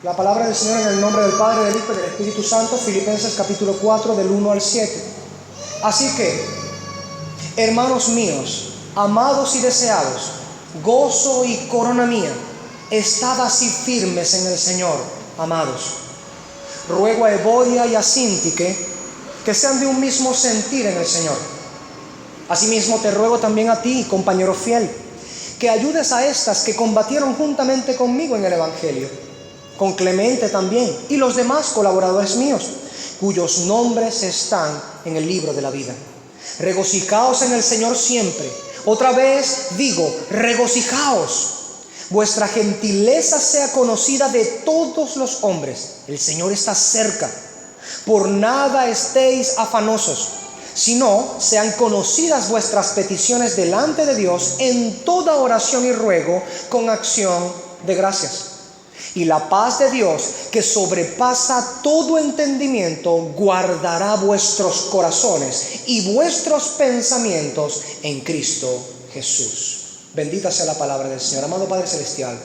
La palabra del Señor en el nombre del Padre, del Hijo y del Espíritu Santo. Filipenses capítulo 4 del 1 al 7. Así que, hermanos míos, amados y deseados, gozo y corona mía, estad así firmes en el Señor, amados. Ruego a Evodia y a Síntique que sean de un mismo sentir en el Señor. Asimismo te ruego también a ti, compañero fiel, que ayudes a estas que combatieron juntamente conmigo en el Evangelio, con Clemente también y los demás colaboradores míos, cuyos nombres están en el libro de la vida. Regocijaos en el Señor siempre. Otra vez digo, regocijaos. Vuestra gentileza sea conocida de todos los hombres. El Señor está cerca. Por nada estéis afanosos, sino sean conocidas vuestras peticiones delante de Dios en toda oración y ruego con acción de gracias. Y la paz de Dios, que sobrepasa todo entendimiento, guardará vuestros corazones y vuestros pensamientos en Cristo Jesús. Bendita sea la palabra del Señor. Amado Padre Celestial,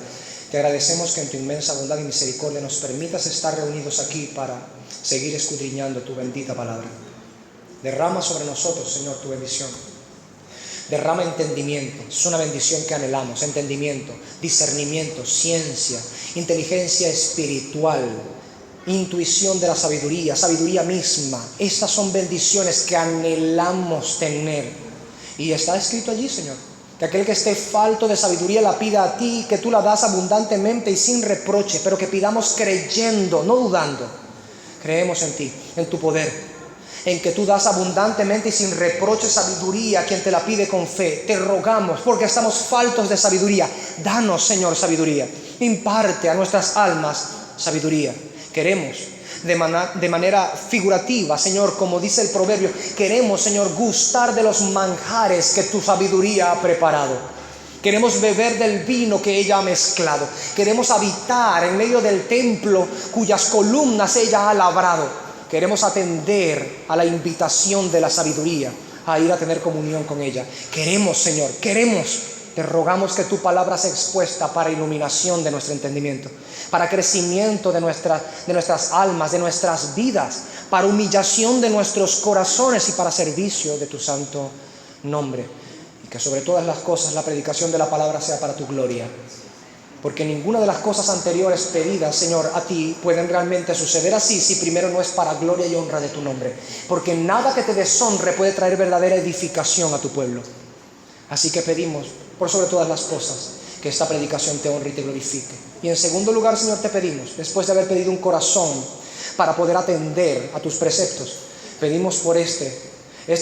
te agradecemos que en tu inmensa bondad y misericordia nos permitas estar reunidos aquí para seguir escudriñando tu bendita palabra. Derrama sobre nosotros, Señor, tu bendición. Derrama entendimiento. Es una bendición que anhelamos. Entendimiento, discernimiento, ciencia, inteligencia espiritual, intuición de la sabiduría, sabiduría misma. Estas son bendiciones que anhelamos tener. Y está escrito allí, Señor, que aquel que esté falto de sabiduría la pida a ti, que tú la das abundantemente y sin reproche, pero que pidamos creyendo, no dudando. Creemos en ti, en tu poder, en que tú das abundantemente y sin reproche sabiduría a quien te la pide con fe. Te rogamos, porque estamos faltos de sabiduría. Danos, Señor, sabiduría. Imparte a nuestras almas sabiduría. Queremos, de manera figurativa, Señor, como dice el proverbio, queremos, Señor, gustar de los manjares que tu sabiduría ha preparado. Queremos beber del vino que ella ha mezclado. Queremos habitar en medio del templo cuyas columnas ella ha labrado. Queremos atender a la invitación de la sabiduría, a ir a tener comunión con ella. Queremos, Señor, queremos. Te rogamos que tu palabra sea expuesta para iluminación de nuestro entendimiento, para crecimiento de nuestras almas, de nuestras vidas, para humillación de nuestros corazones y para servicio de tu santo nombre. Y que sobre todas las cosas la predicación de la palabra sea para tu gloria. Porque ninguna de las cosas anteriores pedidas, Señor, a ti pueden realmente suceder así si primero no es para gloria y honra de tu nombre. Porque nada que te deshonre puede traer verdadera edificación a tu pueblo. Así que pedimos, por sobre todas las cosas, que esta predicación te honre y te glorifique. Y en segundo lugar, Señor, te pedimos, después de haber pedido un corazón para poder atender a tus preceptos, pedimos por este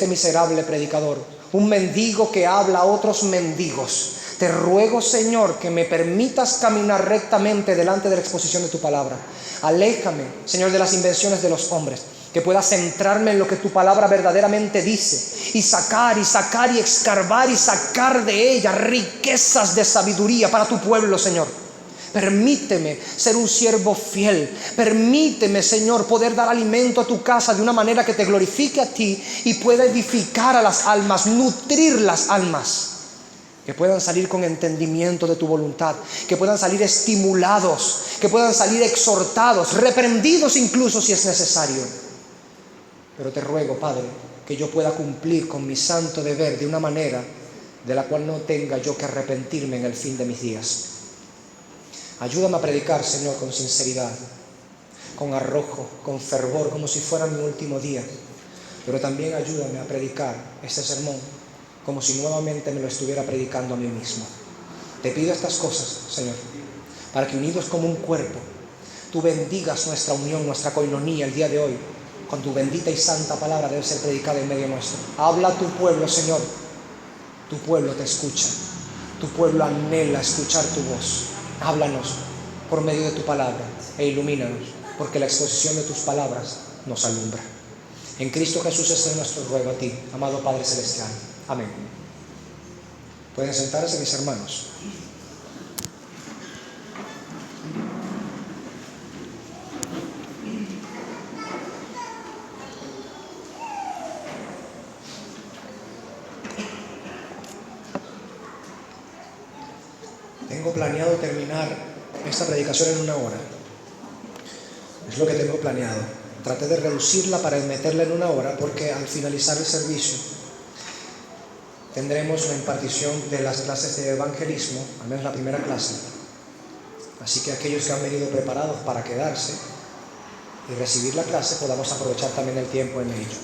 miserable predicador, un mendigo que habla a otros mendigos. Te ruego, Señor, que me permitas caminar rectamente delante de la exposición de tu palabra. Aléjame, Señor, de las invenciones de los hombres, que pueda centrarme en lo que tu palabra verdaderamente dice y sacar y escarbar y sacar de ella riquezas de sabiduría para tu pueblo, Señor. Permíteme ser un siervo fiel. Permíteme, Señor, poder dar alimento a tu casa de una manera que te glorifique a ti y pueda edificar a las almas, nutrir las almas. Que puedan salir con entendimiento de tu voluntad, que puedan salir estimulados, que puedan salir exhortados, reprendidos incluso si es necesario. Pero te ruego, Padre, que yo pueda cumplir con mi santo deber de una manera de la cual no tenga yo que arrepentirme en el fin de mis días. Ayúdame a predicar, Señor, con sinceridad, con arrojo, con fervor, como si fuera mi último día. Pero también ayúdame a predicar este sermón como si nuevamente me lo estuviera predicando a mí mismo. Te pido estas cosas, Señor, para que unidos como un cuerpo, tú bendigas nuestra unión, nuestra coinonía el día de hoy, con tu bendita y santa palabra debe ser predicada en medio nuestro. Habla a tu pueblo, Señor. Tu pueblo te escucha. Tu pueblo anhela escuchar tu voz. Háblanos por medio de tu palabra e ilumínanos, porque la exposición de tus palabras nos alumbra. En Cristo Jesús es nuestro ruego a ti, amado Padre Celestial. Amén. Pueden sentarse, mis hermanos. Tengo planeado terminar esta predicación en 1 hora. Es lo que tengo planeado. Traté de reducirla para meterla en 1 hora, porque al finalizar el servicio tendremos una impartición de las clases de evangelismo, al menos la primera clase. Así que aquellos que han venido preparados para quedarse y recibir la clase, podamos aprovechar también el tiempo en ello.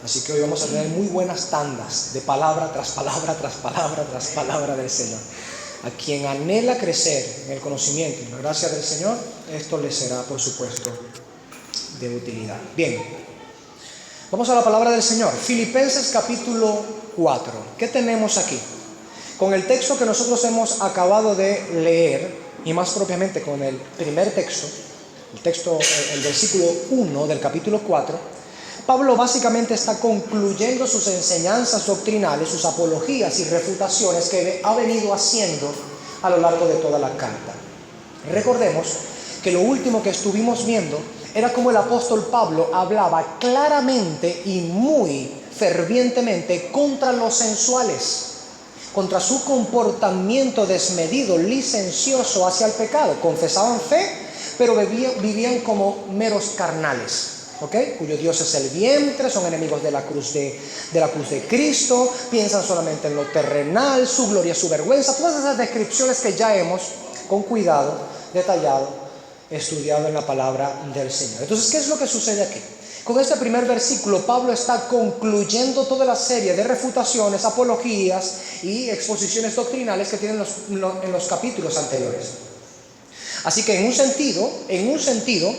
Así que hoy vamos a tener muy buenas tandas de palabra tras palabra, tras palabra, tras palabra del Señor. A quien anhela crecer en el conocimiento y la gracia del Señor, esto le será, por supuesto, de utilidad. Bien, vamos a la palabra del Señor. Filipenses capítulo 4. ¿Qué tenemos aquí? Con el texto que nosotros hemos acabado de leer, y más propiamente con el primer texto, el versículo 1 del capítulo 4, Pablo básicamente está concluyendo sus enseñanzas doctrinales, sus apologías y refutaciones que ha venido haciendo a lo largo de toda la carta. Recordemos que lo último que estuvimos viendo era cómo el apóstol Pablo hablaba claramente y muy fervientemente contra los sensuales, contra su comportamiento desmedido, licencioso hacia el pecado. Confesaban fe, pero vivían como meros carnales, cuyo Dios es el vientre, son enemigos de la cruz de Cristo, piensan solamente en lo terrenal, su gloria, su vergüenza, todas esas descripciones que ya hemos, con cuidado, detallado, estudiado en la palabra del Señor. Entonces, ¿qué es lo que sucede aquí? Con este primer versículo, Pablo está concluyendo toda la serie de refutaciones, apologías y exposiciones doctrinales que tienen en los capítulos anteriores. Así que en un sentido,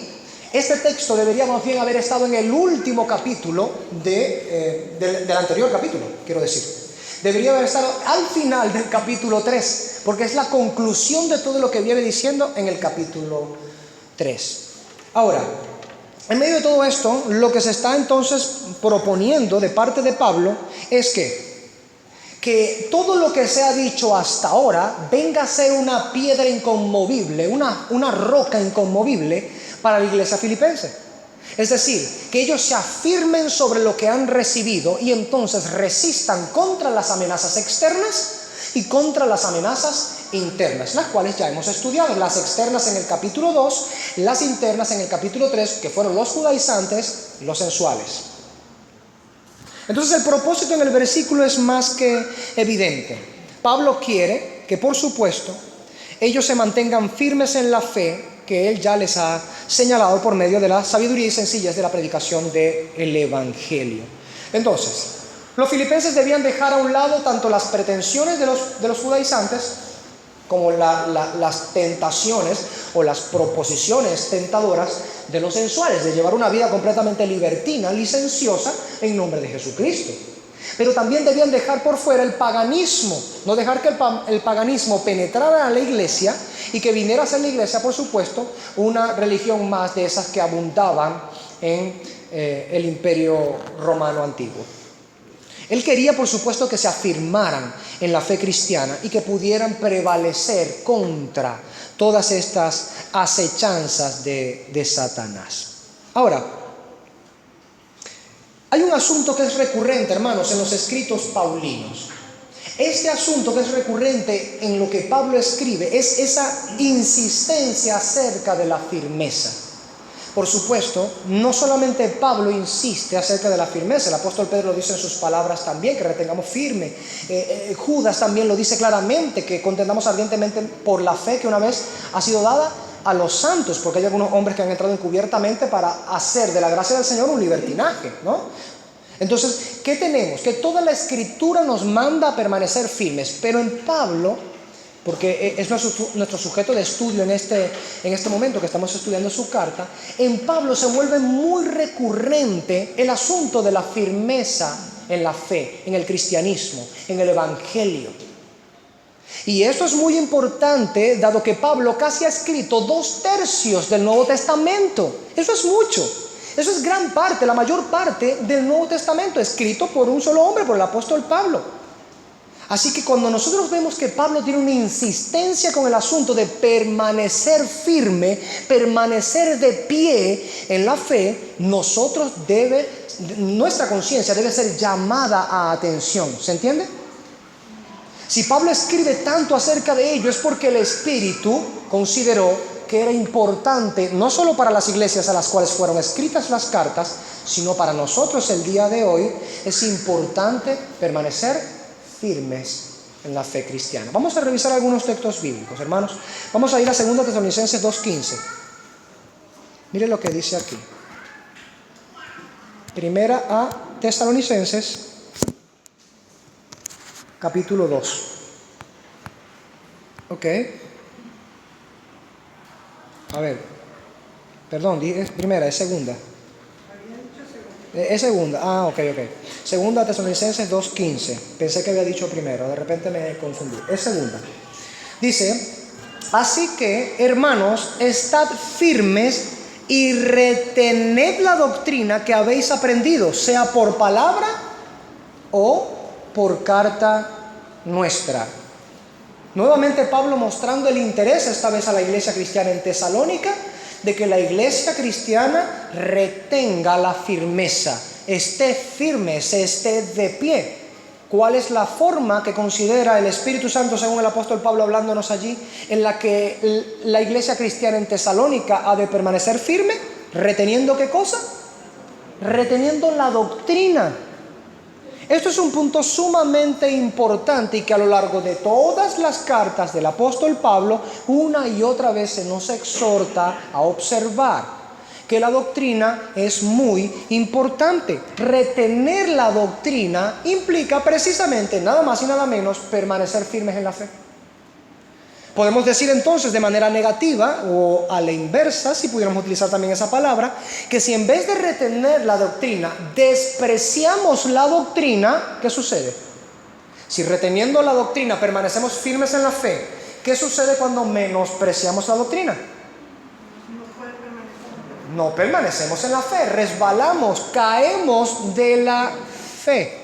este texto debería más bien haber estado en el último capítulo del anterior capítulo, quiero decir. Debería haber estado al final del capítulo 3, porque es la conclusión de todo lo que viene diciendo en el capítulo 3. Ahora, en medio de todo esto, lo que se está entonces proponiendo de parte de Pablo es que todo lo que se ha dicho hasta ahora venga a ser una piedra inconmovible, una roca inconmovible para la iglesia filipense. Es decir, que ellos se afirmen sobre lo que han recibido y entonces resistan contra las amenazas externas y contra las amenazas internas, las cuales ya hemos estudiado, las externas en el capítulo 2, las internas en el capítulo 3, que fueron los judaizantes y los sensuales. Entonces el propósito en el versículo es más que evidente. Pablo quiere que, por supuesto, ellos se mantengan firmes en la fe que él ya les ha señalado por medio de la sabiduría y sencillez de la predicación del Evangelio. Entonces, los filipenses debían dejar a un lado tanto las pretensiones de los judaizantes como las tentaciones o las proposiciones tentadoras de los sensuales, de llevar una vida completamente libertina, licenciosa, en nombre de Jesucristo. Pero también debían dejar por fuera el paganismo, no dejar que el paganismo penetrara a la iglesia y que viniera a ser la iglesia, por supuesto, una religión más de esas que abundaban en el imperio romano antiguo. Él quería, por supuesto, que se afirmaran en la fe cristiana y que pudieran prevalecer contra todas estas acechanzas de Satanás. Ahora, hay un asunto que es recurrente, hermanos, en los escritos paulinos. Este asunto que es recurrente en lo que Pablo escribe es esa insistencia acerca de la firmeza. Por supuesto, no solamente Pablo insiste acerca de la firmeza, el apóstol Pedro lo dice en sus palabras también, que retengamos firme. Judas también lo dice claramente, que contendamos ardientemente por la fe que una vez ha sido dada a los santos, porque hay algunos hombres que han entrado encubiertamente para hacer de la gracia del Señor un libertinaje, ¿no? Entonces, ¿qué tenemos? Que toda la Escritura nos manda a permanecer firmes, pero en Pablo, porque es nuestro sujeto de estudio en este momento que estamos estudiando su carta, en Pablo se vuelve muy recurrente el asunto de la firmeza en la fe, en el cristianismo, en el evangelio. Y esto es muy importante, dado que Pablo casi ha escrito 2/3 del Nuevo Testamento. Eso es mucho. Eso es gran parte, la mayor parte del Nuevo Testamento, escrito por un solo hombre, por el apóstol Pablo. Así que cuando nosotros vemos que Pablo tiene una insistencia con el asunto de permanecer firme, permanecer de pie en la fe, nuestra conciencia debe ser llamada a atención. ¿Se entiende? Si Pablo escribe tanto acerca de ello es porque el Espíritu consideró que era importante no solo para las iglesias a las cuales fueron escritas las cartas, sino para nosotros el día de hoy. Es importante permanecer firmes en la fe cristiana. Vamos a revisar algunos textos bíblicos, hermanos. Vamos a ir a 2 Tesalonicenses 2:15. Mire lo que dice aquí. Primera a Tesalonicenses, capítulo 2. Ok. A ver. Perdón, es primera, es segunda. Es segunda. Ah, ok. Segunda Tesalonicenses 2:15. Pensé que había dicho primero, de repente me confundí. Es segunda. Dice: así que, hermanos, estad firmes y retened la doctrina que habéis aprendido, sea por palabra o por carta nuestra. Nuevamente Pablo mostrando el interés esta vez a la iglesia cristiana en Tesalónica, de que la iglesia cristiana retenga la firmeza, esté firme, se esté de pie. ¿Cuál es la forma que considera el Espíritu Santo, según el apóstol Pablo hablándonos allí, en la que la iglesia cristiana en Tesalónica ha de permanecer firme? ¿Reteniendo qué cosa? Reteniendo la doctrina. Esto es un punto sumamente importante y que a lo largo de todas las cartas del apóstol Pablo, una y otra vez se nos exhorta a observar que la doctrina es muy importante. Retener la doctrina implica precisamente nada más y nada menos permanecer firmes en la fe. Podemos decir entonces de manera negativa o a la inversa, si pudiéramos utilizar también esa palabra, que si en vez de retener la doctrina despreciamos la doctrina, ¿qué sucede? Si reteniendo la doctrina permanecemos firmes en la fe, ¿qué sucede cuando menospreciamos la doctrina? No permanecemos en la fe, resbalamos, caemos de la fe.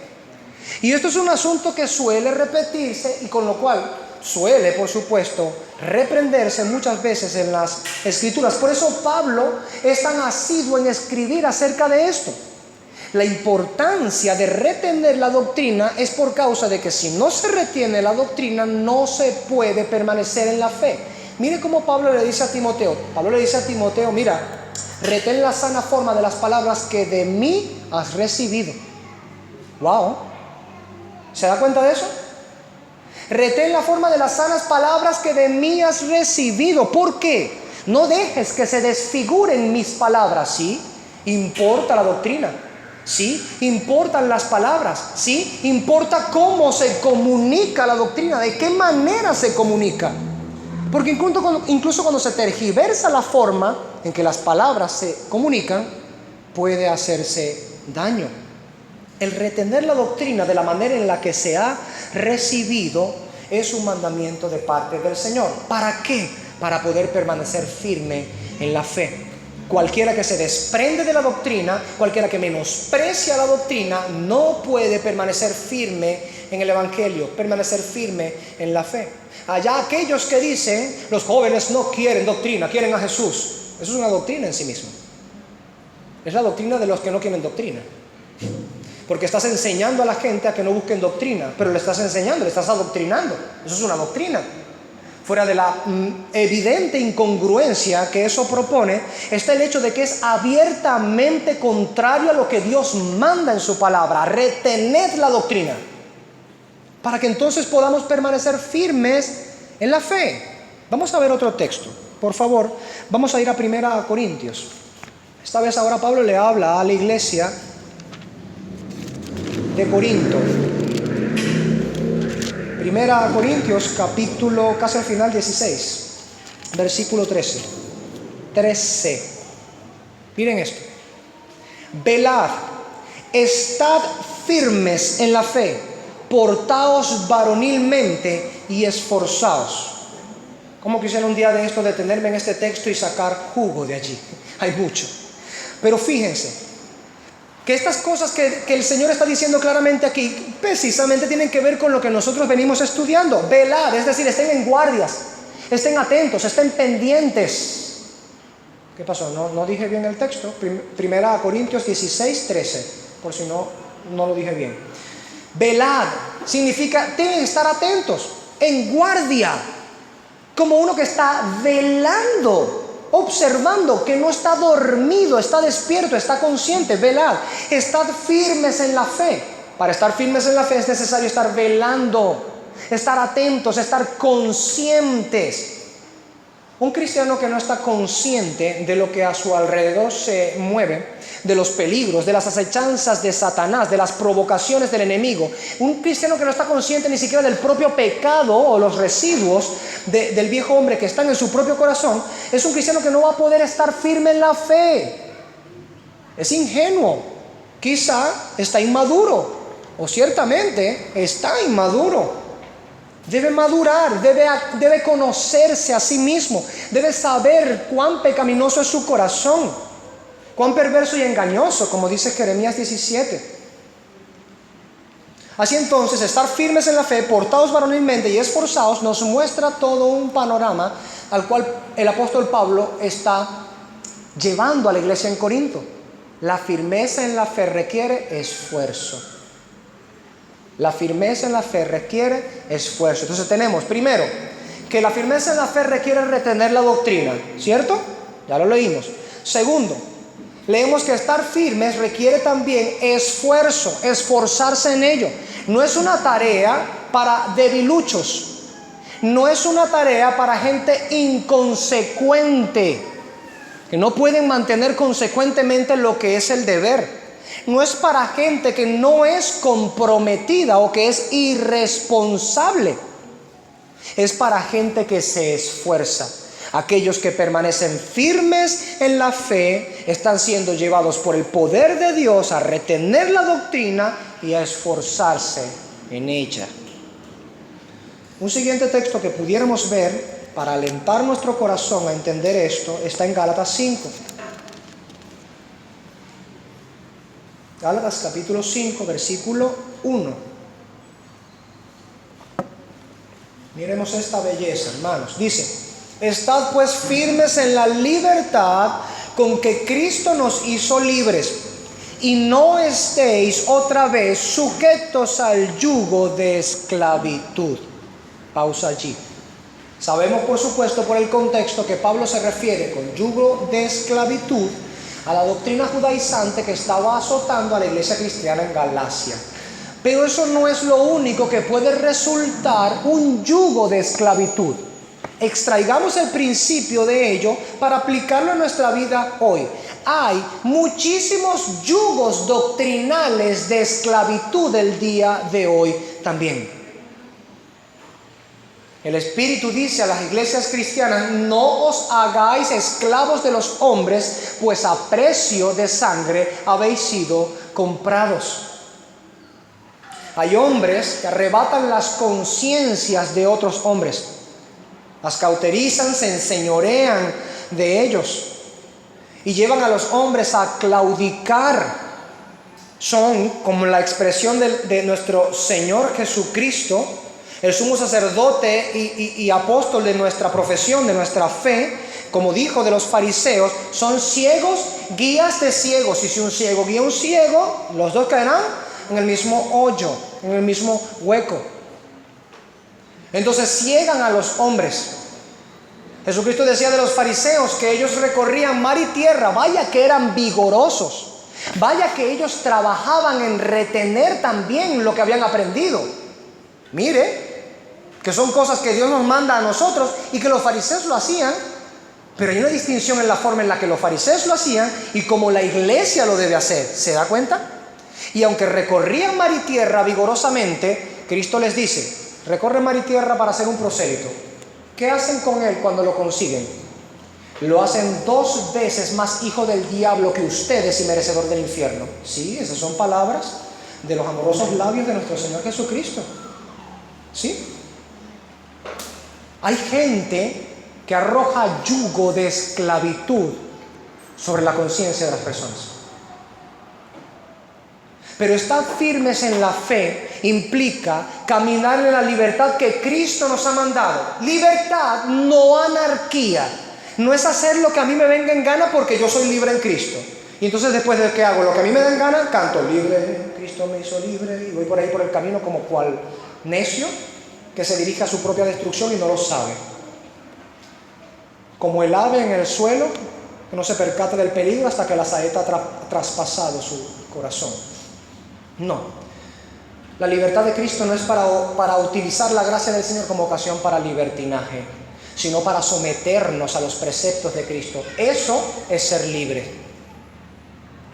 Y esto es un asunto que suele repetirse y con lo cual suele, por supuesto, reprenderse muchas veces en las Escrituras. Por eso Pablo es tan asiduo en escribir acerca de esto. La importancia de retener la doctrina es por causa de que si no se retiene la doctrina, no se puede permanecer en la fe. Mire cómo Pablo le dice a Timoteo. Pablo le dice a Timoteo: mira, retén la sana forma de las palabras que de mí has recibido. Wow. ¿Se da cuenta de eso? Retén la forma de las sanas palabras que de mí has recibido. ¿Por qué? No dejes que se desfiguren mis palabras. Sí, importa la doctrina. Sí, importan las palabras. Sí, importa cómo se comunica la doctrina, de qué manera se comunica. Porque incluso cuando se tergiversa la forma en que las palabras se comunican, puede hacerse daño. El retener la doctrina de la manera en la que se ha recibido es un mandamiento de parte del Señor. ¿Para qué? Para poder permanecer firme en la fe. Cualquiera que se desprende de la doctrina, cualquiera que menosprecia la doctrina, no puede permanecer firme en el Evangelio, permanecer firme en la fe. Allá aquellos que dicen: los jóvenes no quieren doctrina, quieren a Jesús. Eso es una doctrina en sí misma. Es la doctrina de los que no quieren doctrina. Porque estás enseñando a la gente a que no busquen doctrina, pero le estás enseñando, le estás adoctrinando. Eso es una doctrina. Fuera de la evidente incongruencia que eso propone, está el hecho de que es abiertamente contrario a lo que Dios manda en su palabra. Retened la doctrina, para que entonces podamos permanecer firmes en la fe. Vamos a ver otro texto, por favor. Vamos a ir a 1 Corintios. Esta vez ahora Pablo le habla a la iglesia de Corinto. 1 Corintios, capítulo casi al final, 16, versículo 13. Miren esto: velad, estad firmes en la fe, portaos varonilmente y esforzaos. Como quisiera un día de esto detenerme en este texto y sacar jugo de allí. Hay mucho. Pero fíjense que estas cosas que el Señor está diciendo claramente aquí, precisamente tienen que ver con lo que nosotros venimos estudiando. Velad, es decir, estén en guardias, estén atentos, estén pendientes. ¿Qué pasó? No dije bien el texto. 1 Corintios 16, 13, por si no lo dije bien. Velad significa deben estar atentos, en guardia. como uno que está velando, observando, que no está dormido, está despierto, está consciente. Velad, estad firmes en la fe. Para estar firmes en la fe es necesario estar velando, estar atentos, estar conscientes. Un cristiano que no está consciente de lo que a su alrededor se mueve, de los peligros, de las acechanzas de Satanás, de las provocaciones del enemigo, un cristiano que no está consciente ni siquiera del propio pecado o los residuos del viejo hombre que están en su propio corazón, es un cristiano que no va a poder estar firme en la fe. Es ingenuo, quizá está inmaduro, o ciertamente está inmaduro. Debe madurar, debe conocerse a sí mismo, debe saber cuán pecaminoso es su corazón, cuán perverso y engañoso, como dice Jeremías 17. Así entonces, estar firmes en la fe, portados varonilmente y esforzados, nos muestra todo un panorama al cual el apóstol Pablo está llevando a la iglesia en Corinto. La firmeza en la fe requiere esfuerzo. La firmeza en la fe requiere esfuerzo. Entonces tenemos, primero, que la firmeza en la fe requiere retener la doctrina, ¿cierto? Ya lo leímos. Segundo, leemos que estar firmes requiere también esfuerzo, esforzarse en ello. No es una tarea para debiluchos, no es una tarea para gente inconsecuente, que no pueden mantener consecuentemente lo que es el deber. No es para gente que no es comprometida o que es irresponsable. Es para gente que se esfuerza. Aquellos que permanecen firmes en la fe están siendo llevados por el poder de Dios a retener la doctrina y a esforzarse en ella. Un siguiente texto que pudiéramos ver para alentar nuestro corazón a entender esto está en Gálatas 5. Gálatas capítulo 5, versículo 1. Miremos esta belleza, hermanos. Dice: estad pues firmes en la libertad con que Cristo nos hizo libres, y no estéis otra vez sujetos al yugo de esclavitud. Pausa allí. Sabemos, por supuesto, por el contexto, que Pablo se refiere con yugo de esclavitud a la doctrina judaizante que estaba azotando a la iglesia cristiana en Galacia. Pero eso no es lo único que puede resultar un yugo de esclavitud. Extraigamos el principio de ello para aplicarlo en nuestra vida hoy. Hay muchísimos yugos doctrinales de esclavitud el día de hoy también. El Espíritu dice a las iglesias cristianas: no os hagáis esclavos de los hombres, pues a precio de sangre habéis sido comprados. Hay hombres que arrebatan las conciencias de otros hombres, las cauterizan, se enseñorean de ellos y llevan a los hombres a claudicar. Son como la expresión de nuestro Señor Jesucristo, el sumo sacerdote y apóstol de nuestra profesión, de nuestra fe, como dijo de los fariseos: son ciegos, guías de ciegos. Y si un ciego guía a un ciego, los dos caerán en el mismo hoyo, en el mismo hueco. Entonces ciegan a los hombres. Jesucristo decía de los fariseos que ellos recorrían mar y tierra. Vaya que eran vigorosos. Vaya que ellos trabajaban en retener también lo que habían aprendido. Mire, que son cosas que Dios nos manda a nosotros y que los fariseos lo hacían, pero hay una distinción en la forma en la que los fariseos lo hacían y cómo la iglesia lo debe hacer. ¿Se da cuenta? Y aunque recorrían mar y tierra vigorosamente, Cristo les dice: recorre mar y tierra para ser un prosélito. ¿Qué hacen con él cuando lo consiguen? Lo hacen 2 veces más hijo del diablo que ustedes y merecedor del infierno. Sí, esas son palabras de los amorosos labios de nuestro Señor Jesucristo. ¿Sí? Hay gente que arroja yugo de esclavitud sobre la conciencia de las personas. Pero estar firmes en la fe implica caminar en la libertad que Cristo nos ha mandado. Libertad, no anarquía. No es hacer lo que a mí me venga en gana porque yo soy libre en Cristo. Y entonces después de que hago lo que a mí me da en gana, canto libre, Cristo me hizo libre, y voy por ahí por el camino como cual necio que se dirige a su propia destrucción y no lo sabe. como el ave en el suelo, que no se percata del peligro hasta que la saeta ha traspasado su corazón. No. La libertad de Cristo no es para utilizar la gracia del Señor como ocasión para libertinaje, sino para someternos a los preceptos de Cristo. Eso es ser libre.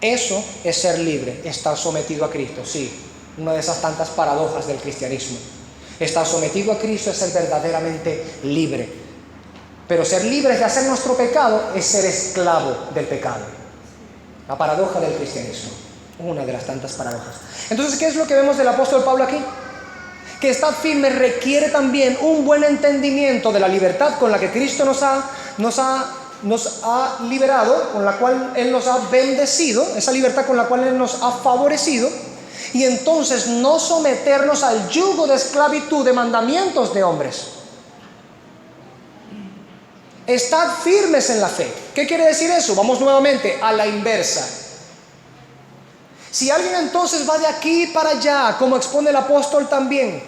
Eso es ser libre, estar sometido a Cristo, sí. Una de esas tantas paradojas del cristianismo. Estar sometido a Cristo es ser verdaderamente libre. Pero ser libres de hacer nuestro pecado es ser esclavo del pecado. La paradoja del cristianismo. Una de las tantas paradojas. Entonces, ¿qué es lo que vemos del apóstol Pablo aquí? Que estar firme requiere también un buen entendimiento de la libertad con la que Cristo nos ha liberado, con la cual Él nos ha bendecido, esa libertad con la cual Él nos ha favorecido, y entonces no someternos al yugo de esclavitud de mandamientos de hombres. Estad firmes en la fe. ¿Qué quiere decir eso? Vamos nuevamente a la inversa. Si alguien entonces va de aquí para allá, como expone el apóstol también,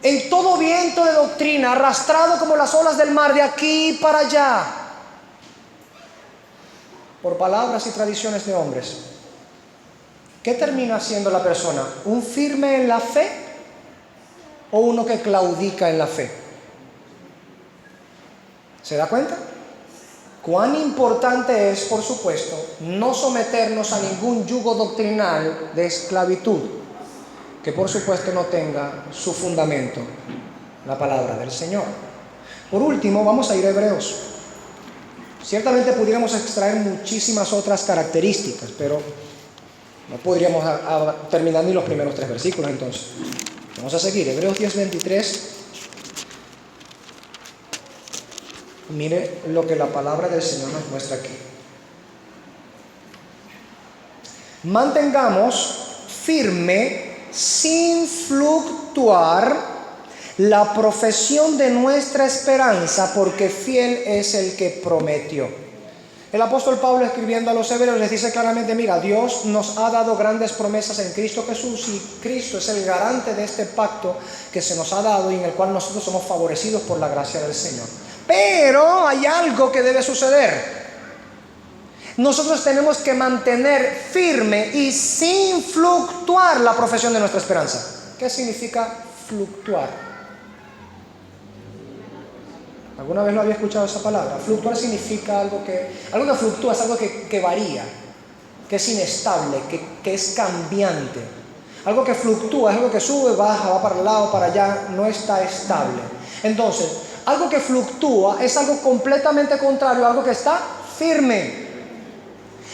en todo viento de doctrina, arrastrado como las olas del mar, de aquí para allá, por palabras y tradiciones de hombres, ¿qué termina siendo la persona? ¿Un firme en la fe o uno que claudica en la fe? ¿Se da cuenta? Cuán importante es, por supuesto, no someternos a ningún yugo doctrinal de esclavitud que por supuesto no tenga su fundamento la palabra del Señor. Por último, vamos a ir a Hebreos. Ciertamente pudiéramos extraer muchísimas otras características, pero no podríamos terminar ni los primeros 3 versículos entonces. Vamos a seguir, Hebreos 10:23. Mire lo que la palabra del Señor nos muestra aquí. Mantengamos firme, sin fluctuar, la profesión de nuestra esperanza, porque fiel es el que prometió. El apóstol Pablo, escribiendo a los hebreos, les dice claramente: mira, Dios nos ha dado grandes promesas en Cristo Jesús, y Cristo es el garante de este pacto que se nos ha dado y en el cual nosotros somos favorecidos por la gracia del Señor. Pero hay algo que debe suceder. Nosotros tenemos que mantener firme y sin fluctuar la profesión de nuestra esperanza. ¿Qué significa fluctuar? ¿Alguna vez lo había escuchado esa palabra? Fluctuar significa algo que fluctúa, es algo que varía, que es inestable, que es cambiante. Algo que fluctúa es algo que sube, baja, va para el lado, para allá, no está estable. Entonces, algo que fluctúa es algo completamente contrario a algo que está firme.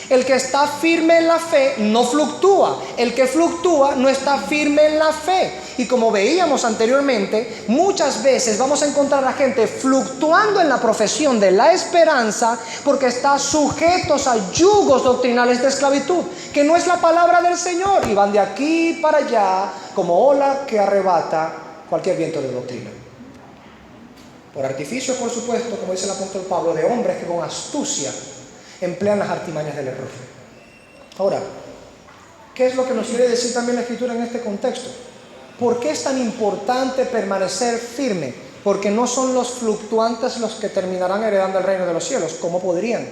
El que está firme en la fe no fluctúa. El que fluctúa no está firme en la fe. Y como veíamos anteriormente, muchas veces vamos a encontrar a gente fluctuando en la profesión de la esperanza porque está sujetos a yugos doctrinales de esclavitud, que no es la palabra del Señor, y van de aquí para allá como ola que arrebata cualquier viento de doctrina. Por artificio, por supuesto, como dice el apóstol Pablo, de hombres que con astucia emplean las artimañas del error. Ahora, ¿qué es lo que nos quiere decir también la Escritura en este contexto? ¿Por qué es tan importante permanecer firme? Porque no son los fluctuantes los que terminarán heredando el reino de los cielos. ¿Cómo podrían?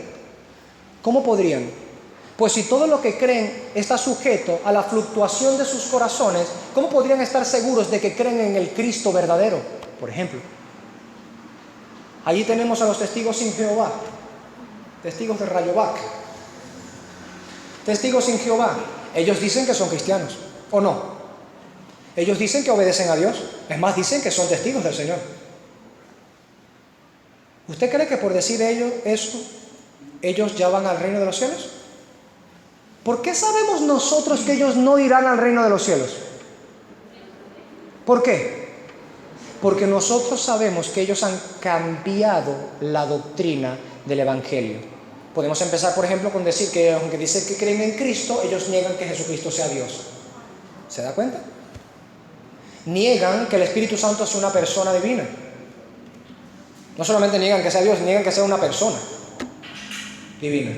¿Cómo podrían? Pues si todo lo que creen está sujeto a la fluctuación de sus corazones, ¿cómo podrían estar seguros de que creen en el Cristo verdadero? Por ejemplo, allí tenemos a los testigos sin Jehová, testigos de Rayovac, testigos sin Jehová. Ellos dicen que son cristianos, ¿o no? Ellos dicen que obedecen a Dios. Es más, dicen que son testigos del Señor. ¿Usted cree que por decir eso, ellos ya van al reino de los cielos? ¿Por qué sabemos nosotros que ellos no irán al reino de los cielos? ¿Por qué? Porque nosotros sabemos que ellos han cambiado la doctrina del Evangelio. Podemos empezar, por ejemplo, con decir que aunque dicen que creen en Cristo, ellos niegan que Jesucristo sea Dios. ¿Se da cuenta? Niegan que el Espíritu Santo es una persona divina. No solamente niegan que sea Dios, niegan que sea una persona divina.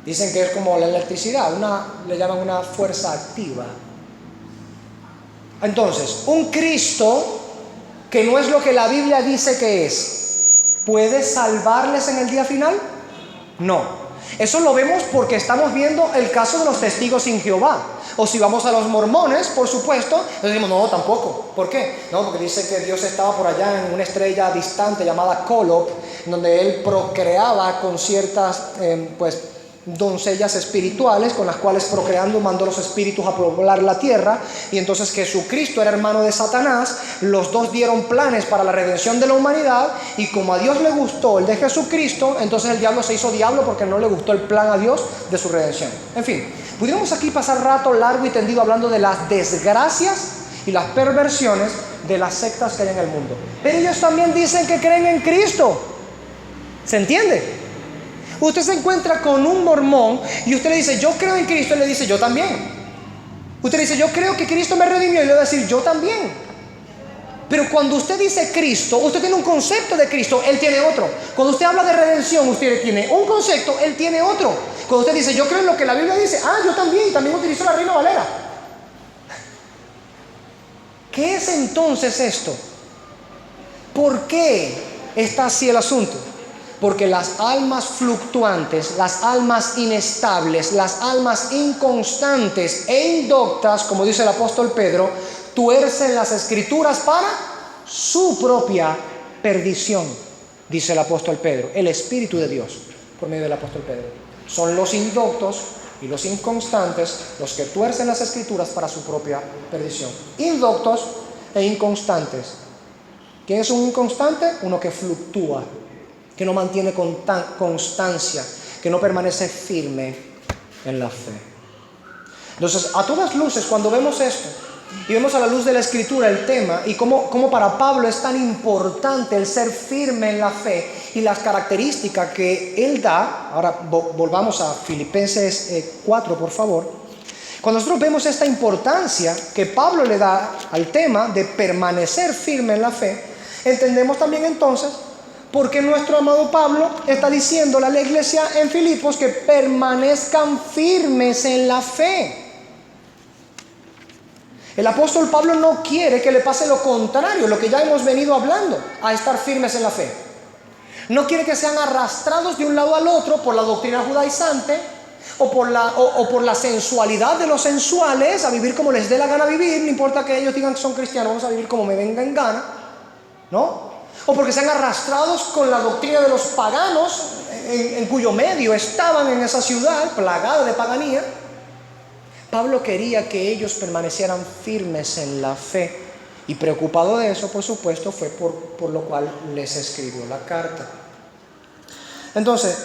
Dicen que es como la electricidad, le llaman una fuerza activa. Entonces, un Cristo que no es lo que la Biblia dice que es, ¿puede salvarles en el día final? No. Eso lo vemos porque estamos viendo el caso de los testigos sin Jehová. O si vamos a los mormones, por supuesto, nos decimos, no, tampoco. ¿Por qué? No, porque dice que Dios estaba por allá en una estrella distante llamada Kolob, donde Él procreaba con ciertas, doncellas espirituales, con las cuales procreando mandó los espíritus a poblar la tierra. Y entonces Jesucristo era hermano de Satanás. Los dos dieron planes para la redención de la humanidad, y como a Dios le gustó el de Jesucristo, entonces el diablo se hizo diablo porque no le gustó el plan a Dios de su redención. En fin, pudiéramos aquí pasar rato largo y tendido hablando de las desgracias y las perversiones de las sectas que hay en el mundo. Pero ellos también dicen que creen en Cristo. ¿Se entiende? Usted se encuentra con un mormón y usted le dice, yo creo en Cristo, y le dice, yo también. Usted le dice, yo creo que Cristo me redimió, y le va a decir, yo también. Pero cuando usted dice Cristo, usted tiene un concepto de Cristo, él tiene otro. Cuando usted habla de redención, usted tiene un concepto, él tiene otro. Cuando usted dice, yo creo en lo que la Biblia dice, yo también, y también utilizo la Reina Valera. ¿Qué es entonces esto? ¿Por qué está así el asunto? Porque las almas fluctuantes, las almas inestables, las almas inconstantes e indoctas, como dice el apóstol Pedro, tuercen las escrituras para su propia perdición, dice el apóstol Pedro, el Espíritu de Dios, por medio del apóstol Pedro. Son los indoctos y los inconstantes los que tuercen las escrituras para su propia perdición. Indoctos e inconstantes. ¿Quién es un inconstante? Uno que fluctúa, que no mantiene constancia, que no permanece firme en la fe. Entonces, a todas luces, cuando vemos esto y vemos a la luz de la Escritura el tema y cómo para Pablo es tan importante el ser firme en la fe y las características que él da, ahora volvamos a Filipenses 4, por favor. Cuando nosotros vemos esta importancia que Pablo le da al tema de permanecer firme en la fe, entendemos también entonces porque nuestro amado Pablo está diciéndole a la iglesia en Filipos que permanezcan firmes en la fe. El apóstol Pablo no quiere que le pase lo contrario, lo que ya hemos venido hablando, a estar firmes en la fe. No quiere que sean arrastrados de un lado al otro por la doctrina judaizante o por la sensualidad de los sensuales, a vivir como les dé la gana vivir. No importa que ellos digan que son cristianos, vamos a vivir como me venga en gana, ¿no? O porque sean arrastrados con la doctrina de los paganos en cuyo medio estaban en esa ciudad plagada de paganía. Pablo quería que ellos permanecieran firmes en la fe, y preocupado de eso, por supuesto, fue por lo cual les escribió la carta. Entonces,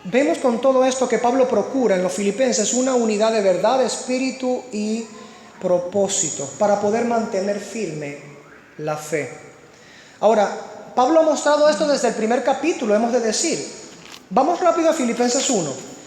vemos con todo esto que Pablo procura en los filipenses una unidad de verdad, espíritu y propósito para poder mantener firme la fe. Ahora, Pablo ha mostrado esto desde el primer capítulo, hemos de decir. Vamos rápido a Filipenses 1.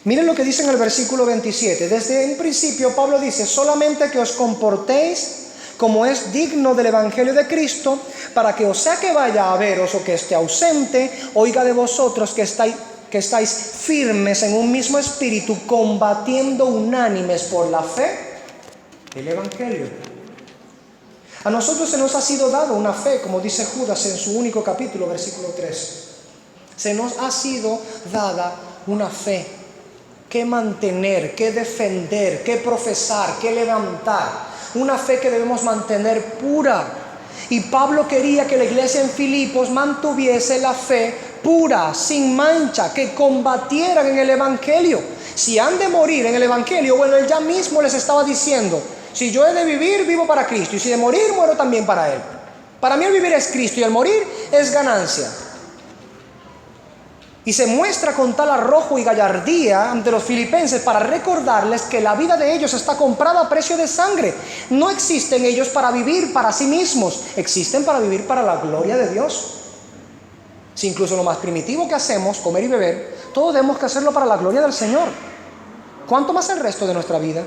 Miren lo que dice en el versículo 27. Desde un principio Pablo dice, solamente que os comportéis como es digno del evangelio de Cristo, para que, o sea que vaya a veros o que esté ausente, oiga de vosotros que estáis firmes en un mismo espíritu, combatiendo unánimes por la fe el evangelio. A nosotros se nos ha sido dado una fe, como dice Judas en su único capítulo, versículo 3. Se nos ha sido dada una fe que mantener, que defender, que profesar, que levantar. Una fe que debemos mantener pura. Y Pablo quería que la iglesia en Filipos mantuviese la fe pura, sin mancha, que combatieran en el evangelio. Si han de morir en el evangelio, bueno, él ya mismo les estaba diciendo, si yo he de vivir, vivo para Cristo, y si de morir, muero también para Él. Para mí el vivir es Cristo y el morir es ganancia. Y se muestra con tal arrojo y gallardía ante los filipenses para recordarles que la vida de ellos está comprada a precio de sangre. No existen ellos para vivir para sí mismos, existen para vivir para la gloria de Dios. Si incluso lo más primitivo que hacemos, comer y beber, todos debemos que hacerlo para la gloria del Señor. ¿Cuánto más el resto de nuestra vida?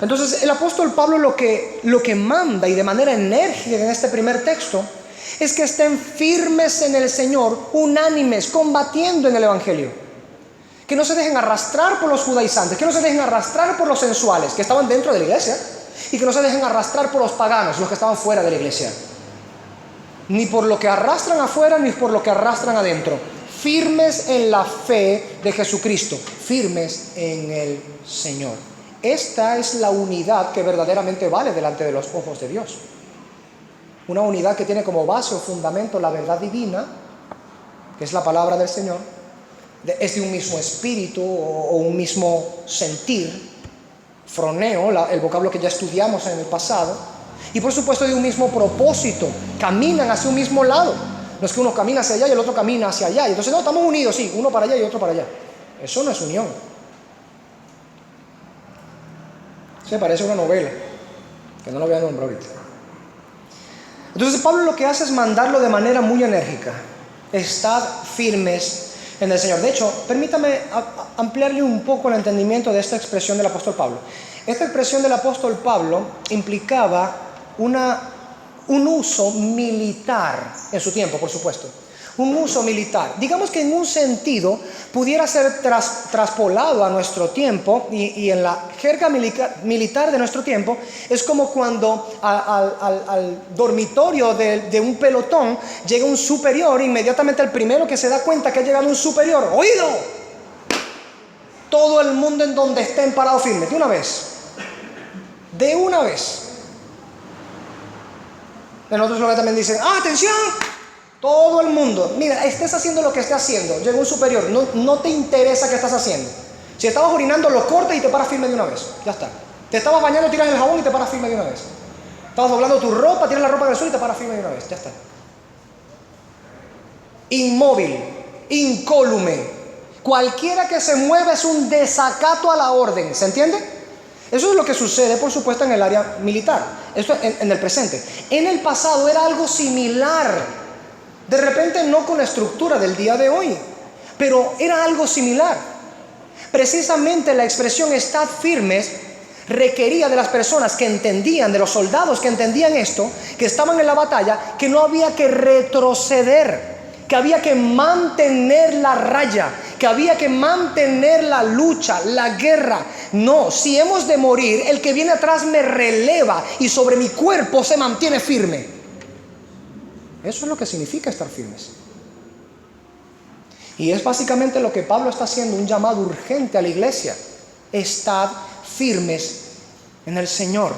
Entonces el apóstol Pablo lo que manda, y de manera enérgica en este primer texto, es que estén firmes en el Señor, unánimes, combatiendo en el evangelio. Que no se dejen arrastrar por los judaizantes, que no se dejen arrastrar por los sensuales que estaban dentro de la iglesia, y que no se dejen arrastrar por los paganos, los que estaban fuera de la iglesia. ni por lo que arrastran afuera, ni por lo que arrastran adentro. Firmes en la fe de Jesucristo, firmes en el Señor. Esta es la unidad que verdaderamente vale delante de los ojos de Dios. Una unidad que tiene como base o fundamento la verdad divina, que es la palabra del Señor, es de un mismo espíritu o un mismo sentir, froneo, el vocablo que ya estudiamos en el pasado, y por supuesto de un mismo propósito, caminan hacia un mismo lado. No es que uno camina hacia allá y el otro camina hacia allá, y entonces no, estamos unidos, sí, uno para allá y otro para allá. Eso no es unión. Se parece a una novela, que no lo voy a nombrar ahorita. Entonces Pablo lo que hace es mandarlo de manera muy enérgica. Estad firmes en el Señor. De hecho, permítame ampliarle un poco el entendimiento de esta expresión del apóstol Pablo. Esta expresión del apóstol Pablo implicaba un uso militar en su tiempo, por supuesto. Un uso militar. Digamos que en un sentido pudiera ser traspolado a nuestro tiempo y en la jerga militar de nuestro tiempo es como cuando al dormitorio de un pelotón llega un superior, inmediatamente el primero que se da cuenta que ha llegado un superior, ¡oído! Todo el mundo en donde estén parados firmes, de una vez. De una vez. En otros lugares también dicen, ¡atención! Todo el mundo, mira, estés haciendo lo que estés haciendo, llega un superior, no te interesa qué estás haciendo. Si estabas orinando, lo cortas y te paras firme de una vez, ya está. Te estabas bañando, tiras el jabón y te paras firme de una vez. Estabas doblando tu ropa, tiras la ropa del suelo y te paras firme de una vez, ya está. Inmóvil, incólume, cualquiera que se mueva es un desacato a la orden, ¿se entiende? Eso es lo que sucede, por supuesto, en el área militar, esto en el presente. En el pasado era algo similar. De repente no con la estructura del día de hoy, pero era algo similar. Precisamente la expresión estad firmes requería de las personas que entendían, de los soldados que entendían esto, que estaban en la batalla, que no había que retroceder, que había que mantener la raya, que había que mantener la lucha, la guerra. No, si hemos de morir, el que viene atrás me releva y sobre mi cuerpo se mantiene firme. Eso es lo que significa estar firmes. Y es básicamente lo que Pablo está haciendo, un llamado urgente a la iglesia. Estad firmes en el Señor.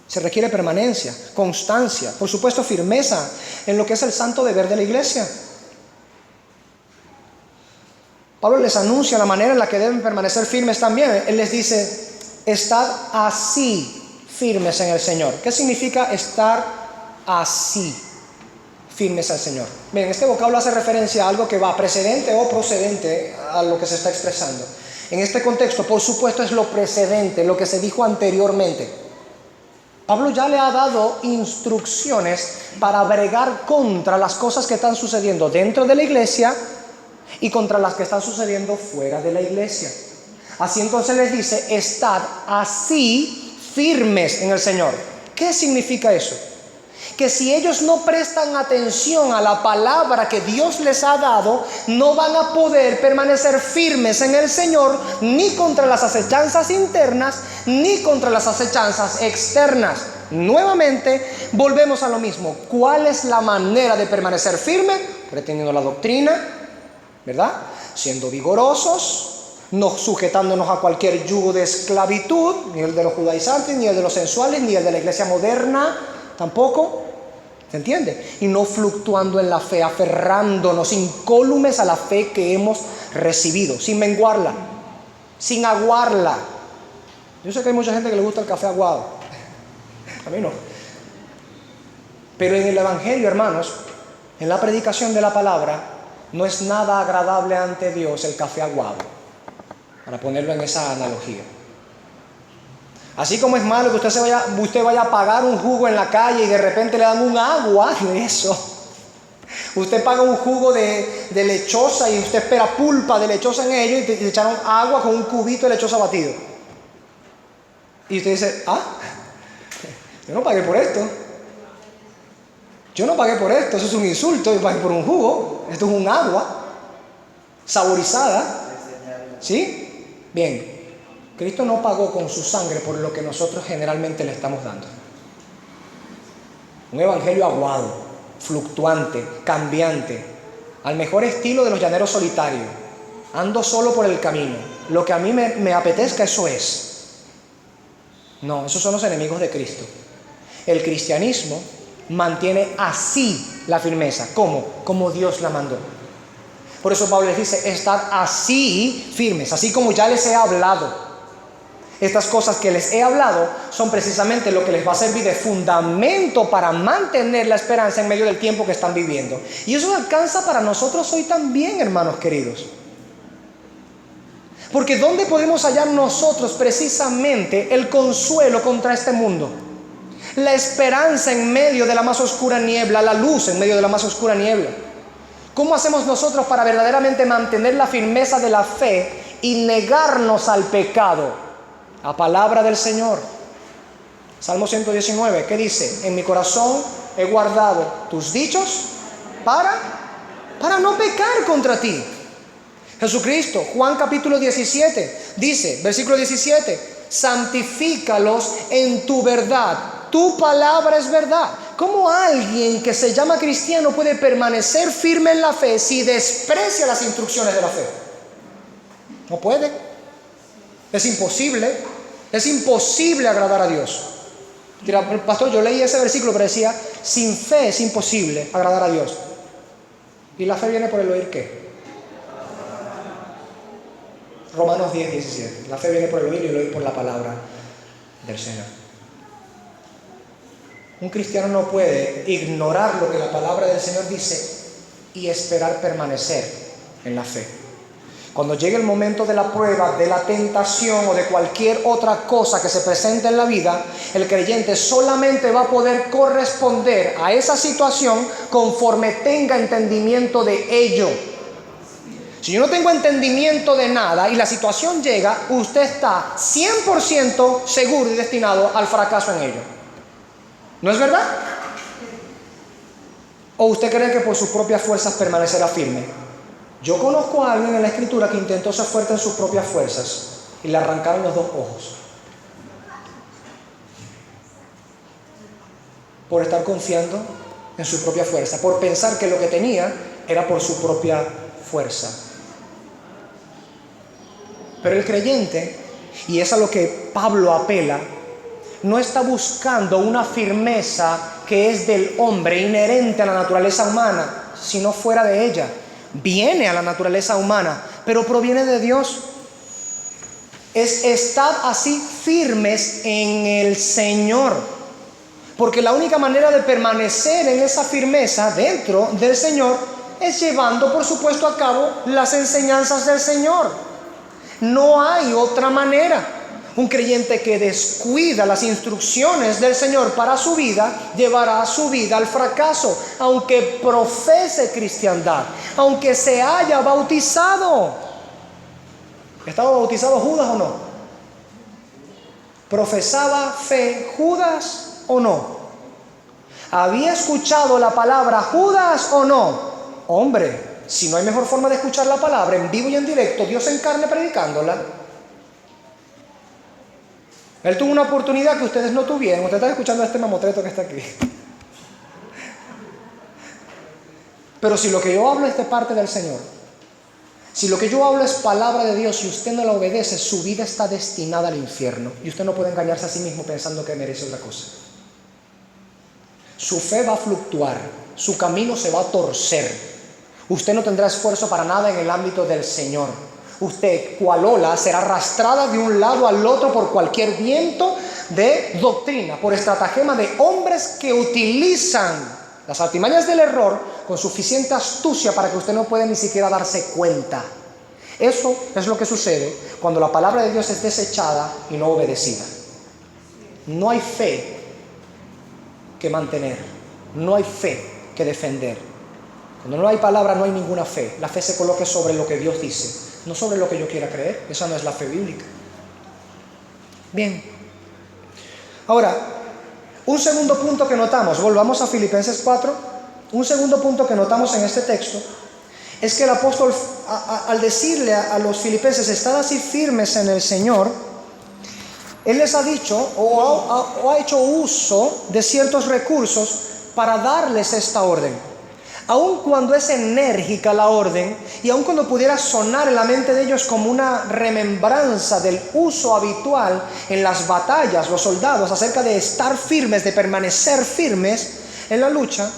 Se requiere permanencia, constancia, por supuesto firmeza en lo que es el santo deber de la iglesia. Pablo les anuncia la manera en la que deben permanecer firmes también. Él les dice, estad así firmes en el Señor. ¿Qué significa estar así firmes al Señor? Bien, este vocablo hace referencia a algo que va precedente o procedente a lo que se está expresando. En este contexto, por supuesto, es lo precedente, lo que se dijo anteriormente. Pablo ya le ha dado instrucciones para bregar contra las cosas que están sucediendo dentro de la iglesia y contra las que están sucediendo fuera de la iglesia. Así entonces les dice, estad así firmes en el Señor. ¿Qué significa eso? Que si ellos no prestan atención a la palabra que Dios les ha dado, no van a poder permanecer firmes en el Señor, ni contra las acechanzas internas, ni contra las acechanzas externas. Nuevamente, volvemos a lo mismo. ¿Cuál es la manera de permanecer firme? Reteniendo la doctrina, ¿verdad? Siendo vigorosos, no sujetándonos a cualquier yugo de esclavitud, ni el de los judaizantes, ni el de los sensuales, ni el de la iglesia moderna, tampoco. ¿Se entiende? Y no fluctuando en la fe, aferrándonos incólumes a la fe que hemos recibido, sin menguarla, sin aguarla. Yo sé que hay mucha gente que le gusta el café aguado. A mí no. Pero en el Evangelio, hermanos, en la predicación de la palabra, no es nada agradable ante Dios el café aguado, para ponerlo en esa analogía. Así como es malo que usted vaya a pagar un jugo en la calle y de repente le dan un agua de eso. Usted paga un jugo de lechosa y usted espera pulpa de lechosa en ello y le echaron agua con un cubito de lechosa batido. Y usted dice, yo no pagué por esto. Yo no pagué por esto, eso es un insulto. Yo pagué por un jugo, esto es un agua saborizada. ¿Sí? Bien. Cristo no pagó con su sangre por lo que nosotros generalmente le estamos dando. Un evangelio aguado. fluctuante, cambiante, al mejor estilo de los llaneros solitarios. Ando solo por el camino. Lo que a mí me apetezca, eso es. No, esos son los enemigos de Cristo. El cristianismo mantiene así la firmeza. ¿Cómo? Como Dios la mandó. Por eso Pablo les dice, estar así firmes, así como ya les he hablado. Estas cosas que les he hablado son precisamente lo que les va a servir de fundamento para mantener la esperanza en medio del tiempo que están viviendo. Y eso alcanza para nosotros hoy también, hermanos queridos. Porque ¿dónde podemos hallar nosotros precisamente el consuelo contra este mundo? La esperanza en medio de la más oscura niebla, la luz en medio de la más oscura niebla. ¿Cómo hacemos nosotros para verdaderamente mantener la firmeza de la fe y negarnos al pecado? La palabra del Señor. Salmo 119, ¿qué dice? En mi corazón he guardado tus dichos para no pecar contra ti. Jesucristo, Juan capítulo 17, dice, versículo 17, santifícalos en tu verdad, tu palabra es verdad. ¿Cómo alguien que se llama cristiano puede permanecer firme en la fe si desprecia las instrucciones de la fe? No puede. Es imposible agradar a Dios. Dirá, pastor, yo leí ese versículo, pero decía, sin fe es imposible agradar a Dios. ¿Y la fe viene por el oír qué? Romanos 10, 17. La fe viene por el oír y el oír por la palabra del Señor. Un cristiano no puede ignorar lo que la palabra del Señor dice y esperar permanecer en la fe. Cuando llegue el momento de la prueba, de la tentación o de cualquier otra cosa que se presente en la vida, el creyente solamente va a poder corresponder a esa situación conforme tenga entendimiento de ello. Si yo no tengo entendimiento de nada y la situación llega, usted está 100% seguro y destinado al fracaso en ello. ¿No es verdad? ¿O usted cree que por sus propias fuerzas permanecerá firme? Yo conozco a alguien en la Escritura que intentó ser fuerte en sus propias fuerzas y le arrancaron los 2 ojos. Por estar confiando en su propia fuerza, por pensar que lo que tenía era por su propia fuerza. Pero el creyente, y es a lo que Pablo apela, no está buscando una firmeza que es del hombre, inherente a la naturaleza humana, sino fuera de ella. Viene a la naturaleza humana, pero proviene de Dios. Es estar así firmes en el Señor. Porque la única manera de permanecer en esa firmeza dentro del Señor es llevando, por supuesto, a cabo las enseñanzas del Señor. No hay otra manera. Un creyente que descuida las instrucciones del Señor para su vida, llevará su vida al fracaso, aunque profese cristiandad, aunque se haya bautizado. ¿Estaba bautizado Judas o no? ¿Profesaba fe Judas o no? ¿Había escuchado la palabra Judas o no? Hombre, si no hay mejor forma de escuchar la palabra en vivo y en directo, Dios en carne predicándola. Él tuvo una oportunidad que ustedes no tuvieron. Ustedes están escuchando a este mamotreto que está aquí. Pero si lo que yo hablo es de parte del Señor, si lo que yo hablo es palabra de Dios y usted no la obedece, su vida está destinada al infierno. Y usted no puede engañarse a sí mismo pensando que merece otra cosa. Su fe va a fluctuar, su camino se va a torcer. Usted no tendrá esfuerzo para nada en el ámbito del Señor. Usted, cual ola, será arrastrada de un lado al otro por cualquier viento de doctrina, por estratagema de hombres que utilizan las artimañas del error con suficiente astucia para que usted no pueda ni siquiera darse cuenta. Eso es lo que sucede cuando la palabra de Dios es desechada y no obedecida. No hay fe que mantener, no hay fe que defender. Cuando no hay palabra, no hay ninguna fe. La fe se coloca sobre lo que Dios dice, no sobre lo que yo quiera creer. Esa no es la fe bíblica. Bien. Ahora, un segundo punto que notamos, volvamos a Filipenses 4. Un segundo punto que notamos en este texto es que el apóstol, al decirle a los filipenses, estad así firmes en el Señor, él les ha dicho o ha hecho uso de ciertos recursos para darles esta orden. Aun cuando es enérgica la orden, y aun cuando pudiera sonar en la mente de ellos como una remembranza del uso habitual en las batallas, los soldados, acerca de estar firmes, de permanecer firmes en la lucha,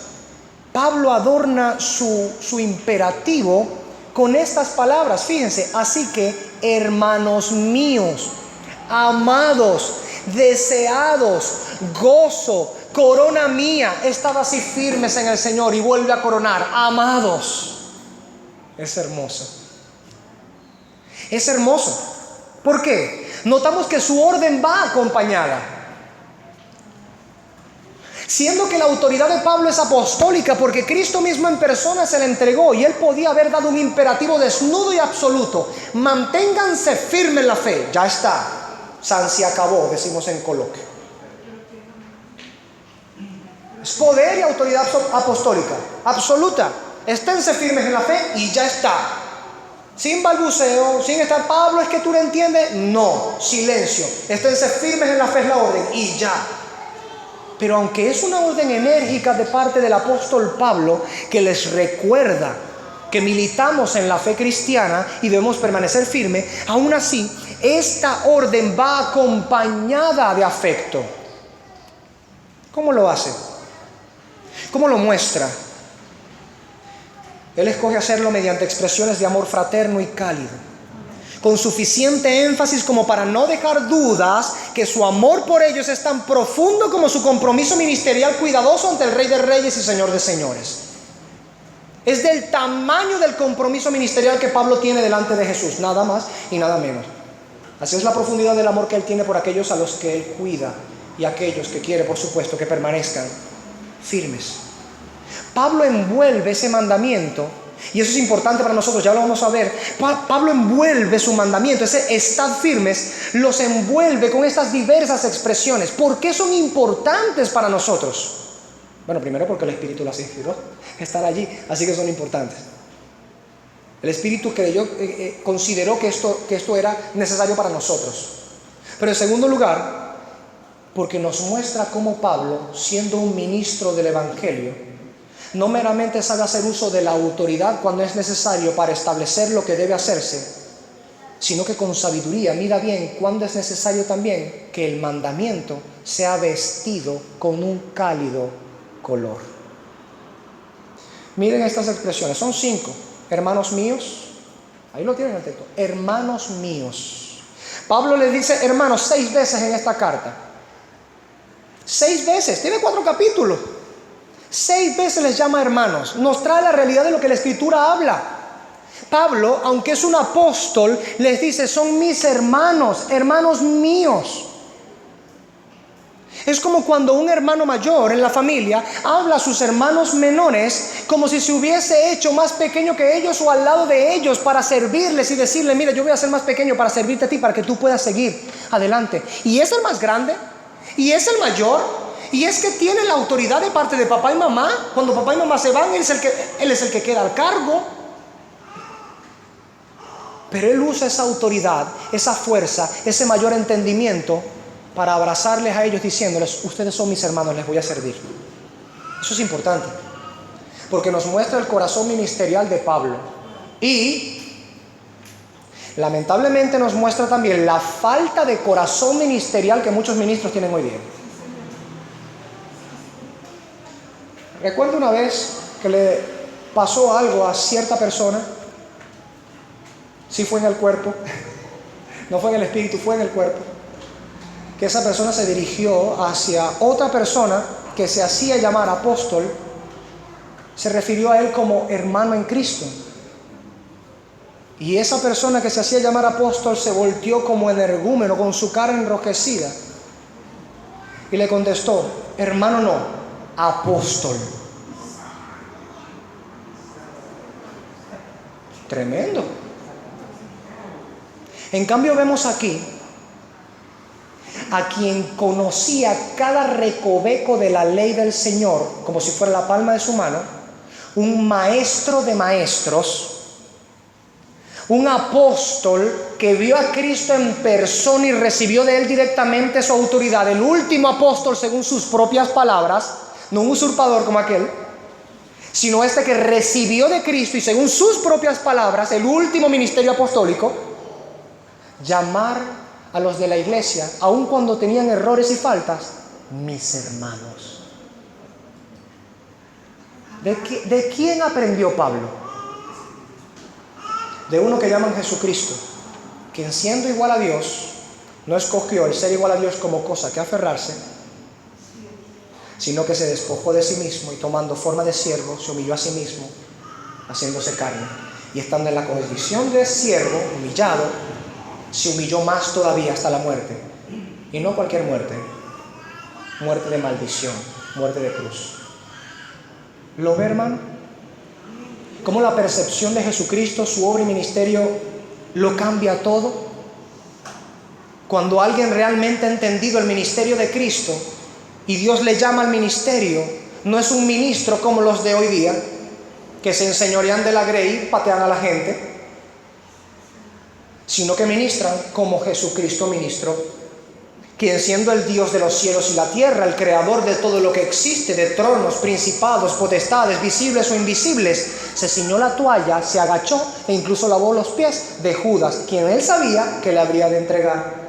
Pablo adorna su imperativo con estas palabras. Fíjense, así que, hermanos míos, amados, deseados, gozo, corona mía, estad así firmes en el Señor. Y vuelve a coronar, amados. Es hermoso. Es hermoso. ¿Por qué? Notamos que su orden va acompañada. Siendo que la autoridad de Pablo es apostólica, porque Cristo mismo en persona se le entregó, y él podía haber dado un imperativo desnudo y absoluto: manténganse firmes en la fe. Ya está, san se acabó, decimos en coloquio. Es poder y autoridad apostólica absoluta. Esténse firmes en la fe y ya está. Sin balbuceo, sin estar: Pablo, es que tú no entiendes. No, silencio. Esténse firmes en la fe, es la orden y ya. Pero aunque es una orden enérgica de parte del apóstol Pablo, que les recuerda que militamos en la fe cristiana y debemos permanecer firmes, aún así, esta orden va acompañada de afecto. ¿Cómo lo hace? ¿Cómo lo muestra? Él escoge hacerlo mediante expresiones de amor fraterno y cálido, con suficiente énfasis como para no dejar dudas que su amor por ellos es tan profundo como su compromiso ministerial cuidadoso ante el Rey de Reyes y Señor de Señores. Es del tamaño del compromiso ministerial que Pablo tiene delante de Jesús, nada más y nada menos. Así es la profundidad del amor que él tiene por aquellos a los que él cuida y aquellos que quiere, por supuesto, que permanezcan firmes. Pablo envuelve ese mandamiento, y eso es importante para nosotros, ya lo vamos a ver. Pablo envuelve su mandamiento, ese estad firmes, los envuelve con estas diversas expresiones. ¿Por qué son importantes para nosotros? Bueno, primero porque el Espíritu las inspiró estar allí, así que son importantes. El Espíritu consideró que esto era necesario para nosotros. Pero en segundo lugar, porque nos muestra cómo Pablo, siendo un ministro del Evangelio, no meramente sabe hacer uso de la autoridad cuando es necesario para establecer lo que debe hacerse, sino que con sabiduría mira bien cuándo es necesario también que el mandamiento sea vestido con un cálido color. Miren estas expresiones, son 5. Hermanos míos, ahí lo tienen en el texto, hermanos míos. Pablo les dice hermanos 6 veces en esta carta. 6 veces, tiene 4 capítulos. 6 veces les llama hermanos. Nos trae la realidad de lo que la Escritura habla. Pablo, aunque es un apóstol, les dice: son mis hermanos, hermanos míos. Es como cuando un hermano mayor en la familia habla a sus hermanos menores como si se hubiese hecho más pequeño que ellos o al lado de ellos para servirles y decirle: mira, yo voy a ser más pequeño para servirte a ti, para que tú puedas seguir adelante. Y es el más grande, y es el mayor, y es que tiene la autoridad de parte de papá y mamá. Cuando papá y mamá se van, él es el que queda al cargo. Pero él usa esa autoridad, esa fuerza, ese mayor entendimiento para abrazarles a ellos diciéndoles: ustedes son mis hermanos, les voy a servir. Eso es importante, porque nos muestra el corazón ministerial de Pablo, y lamentablemente nos muestra también la falta de corazón ministerial que muchos ministros tienen hoy día. Recuerdo una vez que le pasó algo a cierta persona. Sí fue en el cuerpo, no fue en el espíritu, fue en el cuerpo. Que esa persona se dirigió hacia otra persona que se hacía llamar apóstol. Se refirió a él como hermano en Cristo. Y esa persona que se hacía llamar apóstol se volteó como energúmeno, con su cara enrojecida, y le contestó: hermano no, apóstol. Tremendo. En cambio vemos aquí a quien conocía cada recoveco de la ley del Señor como si fuera la palma de su mano, un maestro de maestros, un apóstol que vio a Cristo en persona y recibió de él directamente su autoridad, el último apóstol según sus propias palabras, no un usurpador como aquel, sino este que recibió de Cristo y según sus propias palabras, el último ministerio apostólico, llamar a los de la iglesia, aun cuando tenían errores y faltas, mis hermanos. ¿De quién aprendió Pablo? De uno que llaman Jesucristo, quien siendo igual a Dios, no escogió el ser igual a Dios como cosa que aferrarse, sino que se despojó de sí mismo y tomando forma de siervo, se humilló a sí mismo, haciéndose carne. Y estando en la condición de siervo, humillado, se humilló más todavía hasta la muerte. Y no cualquier muerte, muerte de maldición, muerte de cruz. ¿Lo ve, hermano? Cómo la percepción de Jesucristo, su obra y ministerio, lo cambia todo. Cuando alguien realmente ha entendido el ministerio de Cristo y Dios le llama al ministerio, no es un ministro como los de hoy día, que se enseñorean de la grey, patean a la gente, sino que ministran como Jesucristo ministró, quien siendo el Dios de los cielos y la tierra, el creador de todo lo que existe, de tronos, principados, potestades, visibles o invisibles, se ciñó la toalla, se agachó e incluso lavó los pies de Judas, quien él sabía que le habría de entregar.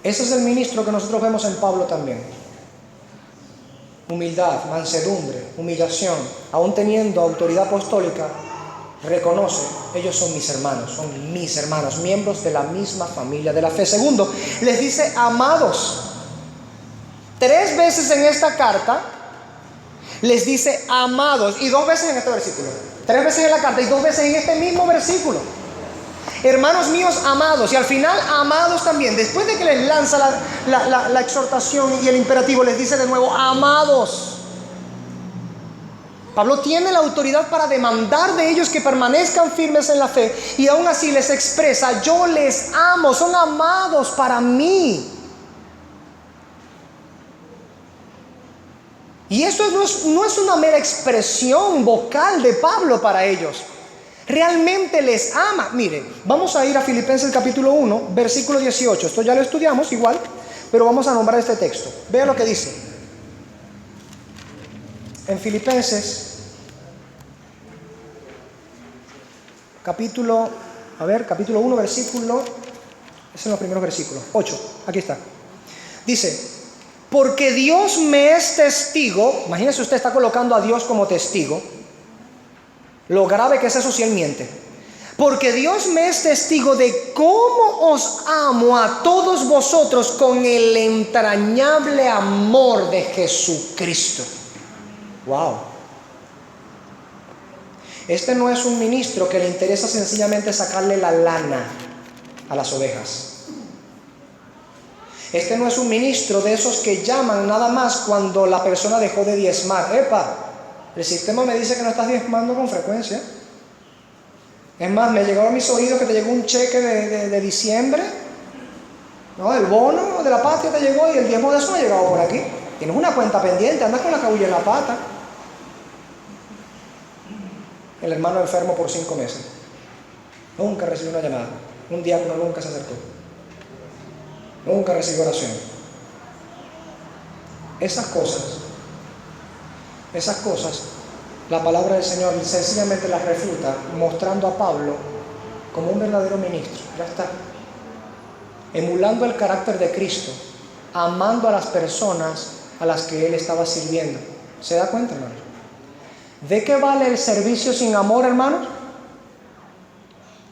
Ese es el ministro que nosotros vemos en Pablo también. Humildad, mansedumbre, humillación, aún teniendo autoridad apostólica, reconoce, ellos son mis hermanos, miembros de la misma familia de la fe. Segundo, les dice amados. 3 veces en esta carta les dice amados, y 2 veces en este versículo. 3 veces en la carta y 2 veces en este mismo versículo. Hermanos míos amados, y al final amados también. Después de que les lanza la exhortación y el imperativo, les dice de nuevo amados. Pablo tiene la autoridad para demandar de ellos que permanezcan firmes en la fe, y aún así les expresa: yo les amo, son amados para mí. Y esto no es una mera expresión vocal de Pablo para ellos. Realmente les ama. Miren, vamos a ir a Filipenses capítulo 1, versículo 18. Esto ya lo estudiamos igual, pero vamos a nombrar este texto. Vean lo que dice. En Filipenses capítulo 1, versículo, es en los primeros versículos, 8, aquí está. Dice: porque Dios me es testigo. Imagínese, usted está colocando a Dios como testigo. Lo grave que es eso si Él miente. Porque Dios me es testigo de cómo os amo a todos vosotros con el entrañable amor de Jesucristo. Wow. Este no es un ministro que le interesa sencillamente sacarle la lana a las ovejas. Este no es un ministro de esos que llaman nada más cuando la persona dejó de diezmar. ¡Epa! El sistema me dice que no estás diezmando con frecuencia. Es más, me llegó a mis oídos que te llegó un cheque de diciembre, ¿no? El bono de la patria te llegó y el diezmo de eso no ha llegado por aquí. Tienes una cuenta pendiente, andas con la cabulla en la pata. El hermano enfermo por 5 meses. Nunca recibió una llamada. Un diácono nunca se acercó. Nunca recibió oración. Esas cosas, la palabra del Señor sencillamente las refuta, mostrando a Pablo como un verdadero ministro. Ya está. Emulando el carácter de Cristo, amando a las personas a las que Él estaba sirviendo. ¿Se da cuenta, hermano? ¿De qué vale el servicio sin amor, hermanos?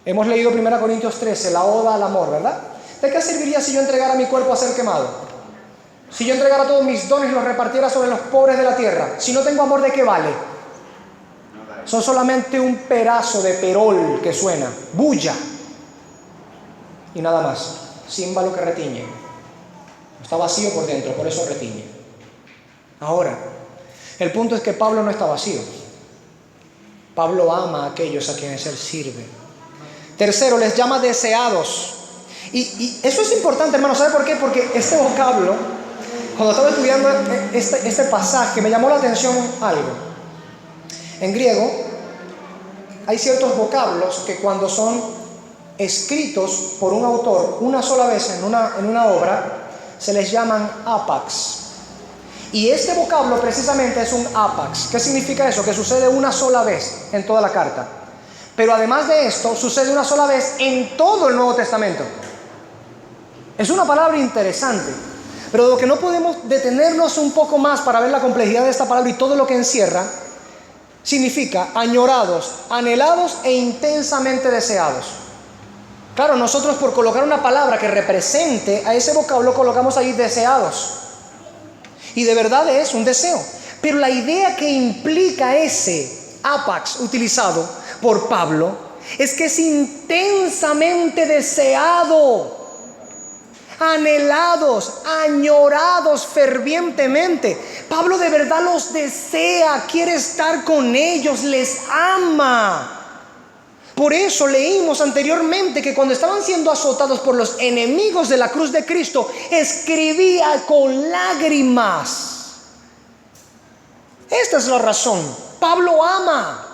Hemos leído 1 Corintios 13, la oda al amor, ¿verdad? ¿De qué serviría si yo entregara mi cuerpo a ser quemado? Si yo entregara todos mis dones y los repartiera sobre los pobres de la tierra. Si no tengo amor, ¿de qué vale? Son solamente un pedazo de perol que suena, bulla, y nada más. Címbalo que retiñe. Está vacío por dentro, por eso retiñe. Ahora, el punto es que Pablo no está vacío. Pablo ama a aquellos a quienes él sirve. Tercero, les llama deseados. Y eso es importante, hermano. ¿Sabe por qué? Porque este vocablo, cuando estaba estudiando este pasaje, me llamó la atención algo. En griego hay ciertos vocablos que cuando son escritos por un autor una sola vez en una obra, se les llaman apax. Y este vocablo precisamente es un apax. ¿Qué significa eso? Que sucede una sola vez en toda la carta. Pero además de esto, sucede una sola vez en todo el Nuevo Testamento. Es una palabra interesante, pero lo que no podemos detenernos un poco más para ver la complejidad de esta palabra y todo lo que encierra, significa añorados, anhelados e intensamente deseados. Claro, nosotros por colocar una palabra que represente a ese vocablo colocamos ahí deseados. Y de verdad es un deseo. Pero la idea que implica ese apax utilizado por Pablo es que es intensamente deseado, anhelados, añorados fervientemente. Pablo de verdad los desea, quiere estar con ellos, les ama. Por eso leímos anteriormente que cuando estaban siendo azotados por los enemigos de la cruz de Cristo, escribía con lágrimas. Esta es la razón. Pablo ama.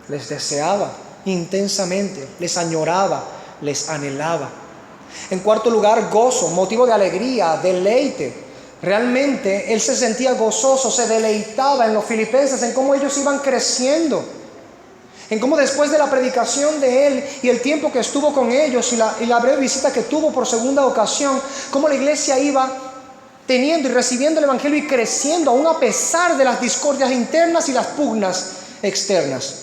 Les deseaba intensamente, les añoraba, les anhelaba. En cuarto lugar, gozo, motivo de alegría, deleite. Realmente él se sentía gozoso, se deleitaba en los filipenses, en cómo ellos iban creciendo, en cómo después de la predicación de él y el tiempo que estuvo con ellos y la breve visita que tuvo por segunda ocasión, cómo la iglesia iba teniendo y recibiendo el evangelio y creciendo aún a pesar de las discordias internas y las pugnas externas.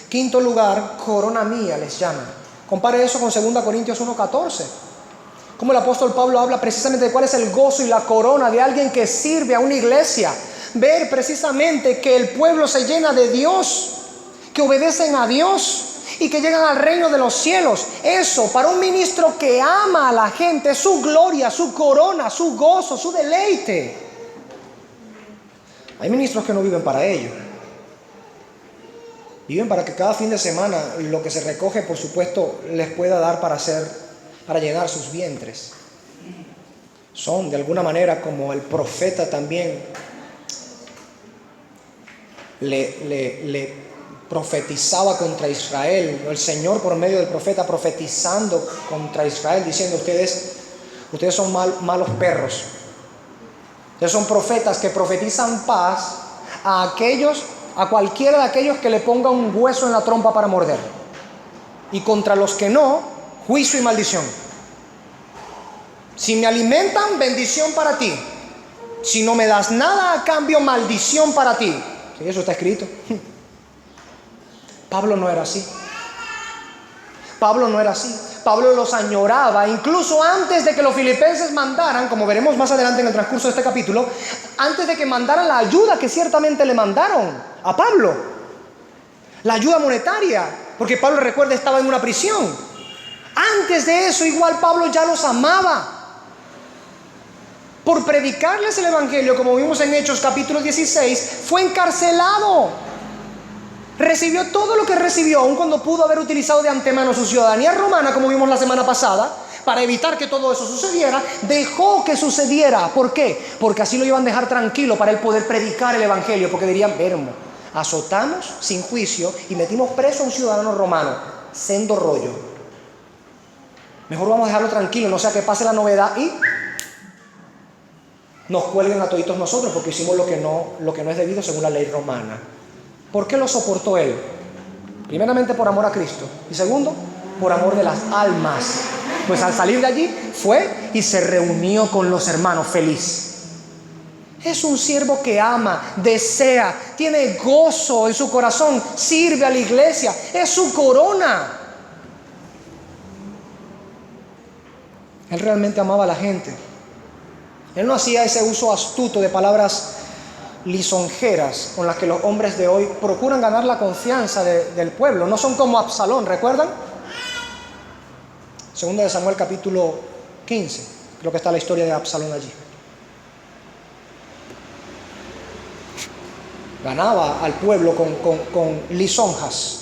Quinto lugar, corona mía les llaman. Compare eso con 2 Corintios 1:14. Como el apóstol Pablo habla precisamente de cuál es el gozo y la corona de alguien que sirve a una iglesia. Ver precisamente que el pueblo se llena de Dios, que obedecen a Dios y que llegan al reino de los cielos. Eso para un ministro que ama a la gente es su gloria, su corona, su gozo, su deleite. Hay ministros que no viven para ello. Viven para que cada fin de semana lo que se recoge, por supuesto, les pueda dar para llenar sus vientres. Son de alguna manera como el profeta también le profetizaba contra Israel, el Señor por medio del profeta profetizando contra Israel, diciendo: ustedes son malos perros. Ustedes son profetas que profetizan paz a cualquiera de aquellos que le ponga un hueso en la trompa para morder, y contra los que no, juicio y maldición. Si me alimentan, bendición para ti. Si no me das nada a cambio, maldición para ti. Sí, eso está escrito. Pablo no era así. Pablo no era así. Pablo los añoraba, incluso antes de que los filipenses mandaran, como veremos más adelante en el transcurso de este capítulo, antes de que mandaran la ayuda que ciertamente le mandaron a Pablo, la ayuda monetaria, porque Pablo, recuerda, estaba en una prisión. Antes de eso, igual Pablo ya los amaba. Por predicarles el evangelio, como vimos en Hechos capítulo 16, fue encarcelado. Recibió todo lo que recibió, aun cuando pudo haber utilizado de antemano su ciudadanía romana, como vimos la semana pasada, para evitar que todo eso sucediera. Dejó que sucediera. ¿Por qué? Porque así lo iban a dejar tranquilo para él poder predicar el evangelio. Porque dirían: vermo, azotamos sin juicio y metimos preso a un ciudadano romano, sendo rollo. Mejor vamos a dejarlo tranquilo, no sea que pase la novedad y nos cuelguen a toditos nosotros porque hicimos lo que no es debido según la ley romana. ¿Por qué lo soportó él? Primeramente por amor a Cristo, y segundo, por amor de las almas. Pues al salir de allí fue y se reunió con los hermanos feliz. Es un siervo que ama, desea, tiene gozo en su corazón, sirve a la iglesia, es su corona. Él realmente amaba a la gente. Él no hacía ese uso astuto de palabras lisonjeras con las que los hombres de hoy procuran ganar la confianza del pueblo. No son como Absalón, ¿recuerdan? Segunda de Samuel capítulo 15, creo que está la historia de Absalón allí. Ganaba al pueblo con lisonjas,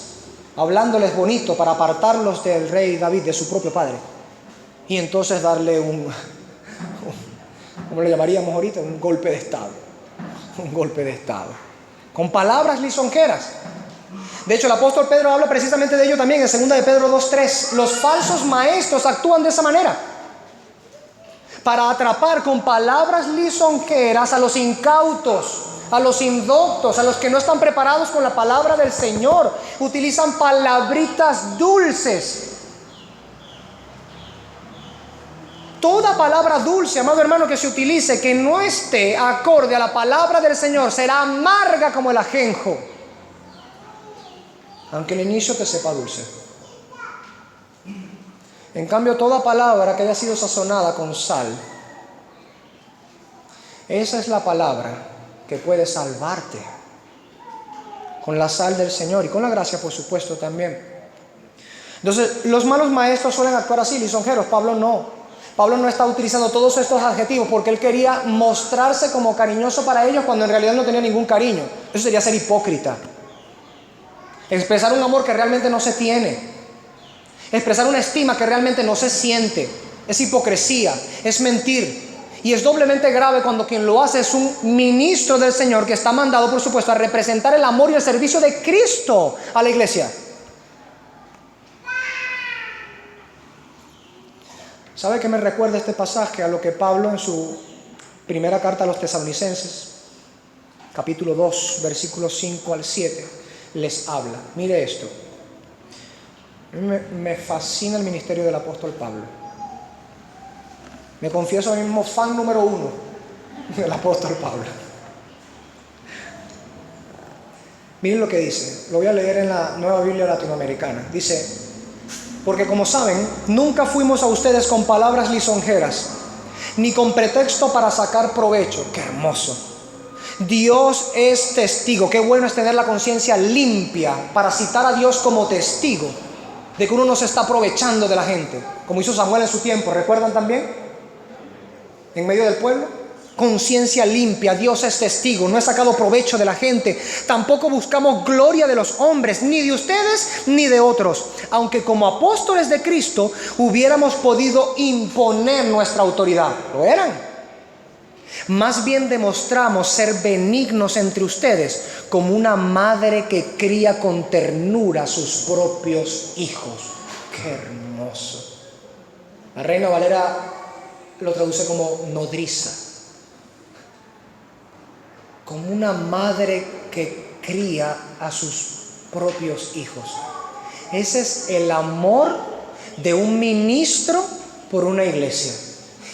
hablándoles bonito para apartarlos del rey David, de su propio padre. Y entonces darle ¿cómo le llamaríamos ahorita? Un golpe de estado. Un golpe de estado. Con palabras lisonjeras. De hecho, el apóstol Pedro habla precisamente de ello también en 2 de Pedro 2:3. Los falsos maestros actúan de esa manera, para atrapar con palabras lisonjeras a los incautos, a los indoctos, a los que no están preparados con la palabra del Señor. Utilizan palabritas dulces. Toda palabra dulce, amado hermano, que se utilice, que no esté acorde a la palabra del Señor, será amarga como el ajenjo, aunque el inicio te sepa dulce. En cambio, toda palabra que haya sido sazonada con sal, esa es la palabra que puede salvarte, con la sal del Señor y con la gracia, por supuesto, también. Entonces, los malos maestros suelen actuar así, lisonjeros. Pablo no. Pablo no está utilizando todos estos adjetivos porque él quería mostrarse como cariñoso para ellos cuando en realidad no tenía ningún cariño. Eso sería ser hipócrita. Expresar un amor que realmente no se tiene. Expresar una estima que realmente no se siente. Es hipocresía, es mentir. Y es doblemente grave cuando quien lo hace es un ministro del Señor que está mandado, por supuesto, a representar el amor y el servicio de Cristo a la iglesia. ¿Sabe qué me recuerda este pasaje? A lo que Pablo en su primera carta a los Tesalonicenses, capítulo 2, versículos 5 al 7, les habla. Mire esto. Me fascina el ministerio del apóstol Pablo. Me confieso a mí mismo fan número 1 del apóstol Pablo. Miren lo que dice. Lo voy a leer en la Nueva Biblia Latinoamericana. Dice: porque como saben, nunca fuimos a ustedes con palabras lisonjeras, ni con pretexto para sacar provecho. ¡Qué hermoso! Dios es testigo. Qué bueno es tener la conciencia limpia para citar a Dios como testigo de que uno no se está aprovechando de la gente, como hizo Samuel en su tiempo. ¿Recuerdan también? En medio del pueblo. Conciencia limpia, Dios es testigo, no he sacado provecho de la gente, tampoco buscamos gloria de los hombres, ni de ustedes ni de otros, aunque como apóstoles de Cristo hubiéramos podido imponer nuestra autoridad. Lo eran. Más bien demostramos ser benignos entre ustedes, como una madre que cría con ternura a sus propios hijos. ¡Qué hermoso! La Reina Valera lo traduce como nodriza. Como una madre que cría a sus propios hijos. Ese es el amor de un ministro por una iglesia.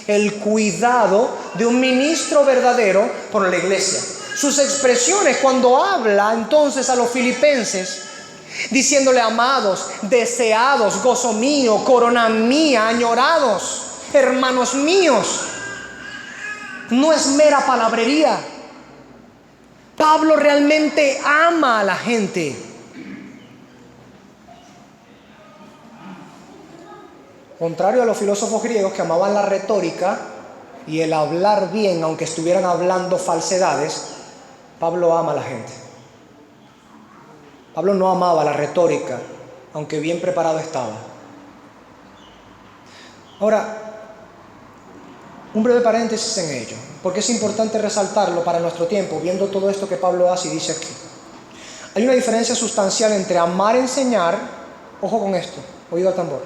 El cuidado de un ministro verdadero por la iglesia. Sus expresiones cuando habla entonces a los filipenses, diciéndole: amados, deseados, gozo mío, corona mía, añorados, hermanos míos, no es mera palabrería. Pablo realmente ama a la gente. Contrario a los filósofos griegos que amaban la retórica y el hablar bien, aunque estuvieran hablando falsedades, Pablo ama a la gente. Pablo no amaba la retórica, aunque bien preparado estaba. Ahora, un breve paréntesis en ello, porque es importante resaltarlo para nuestro tiempo, viendo todo esto que Pablo hace y dice aquí. Hay una diferencia sustancial entre amar y enseñar. Ojo con esto, oído al tambor.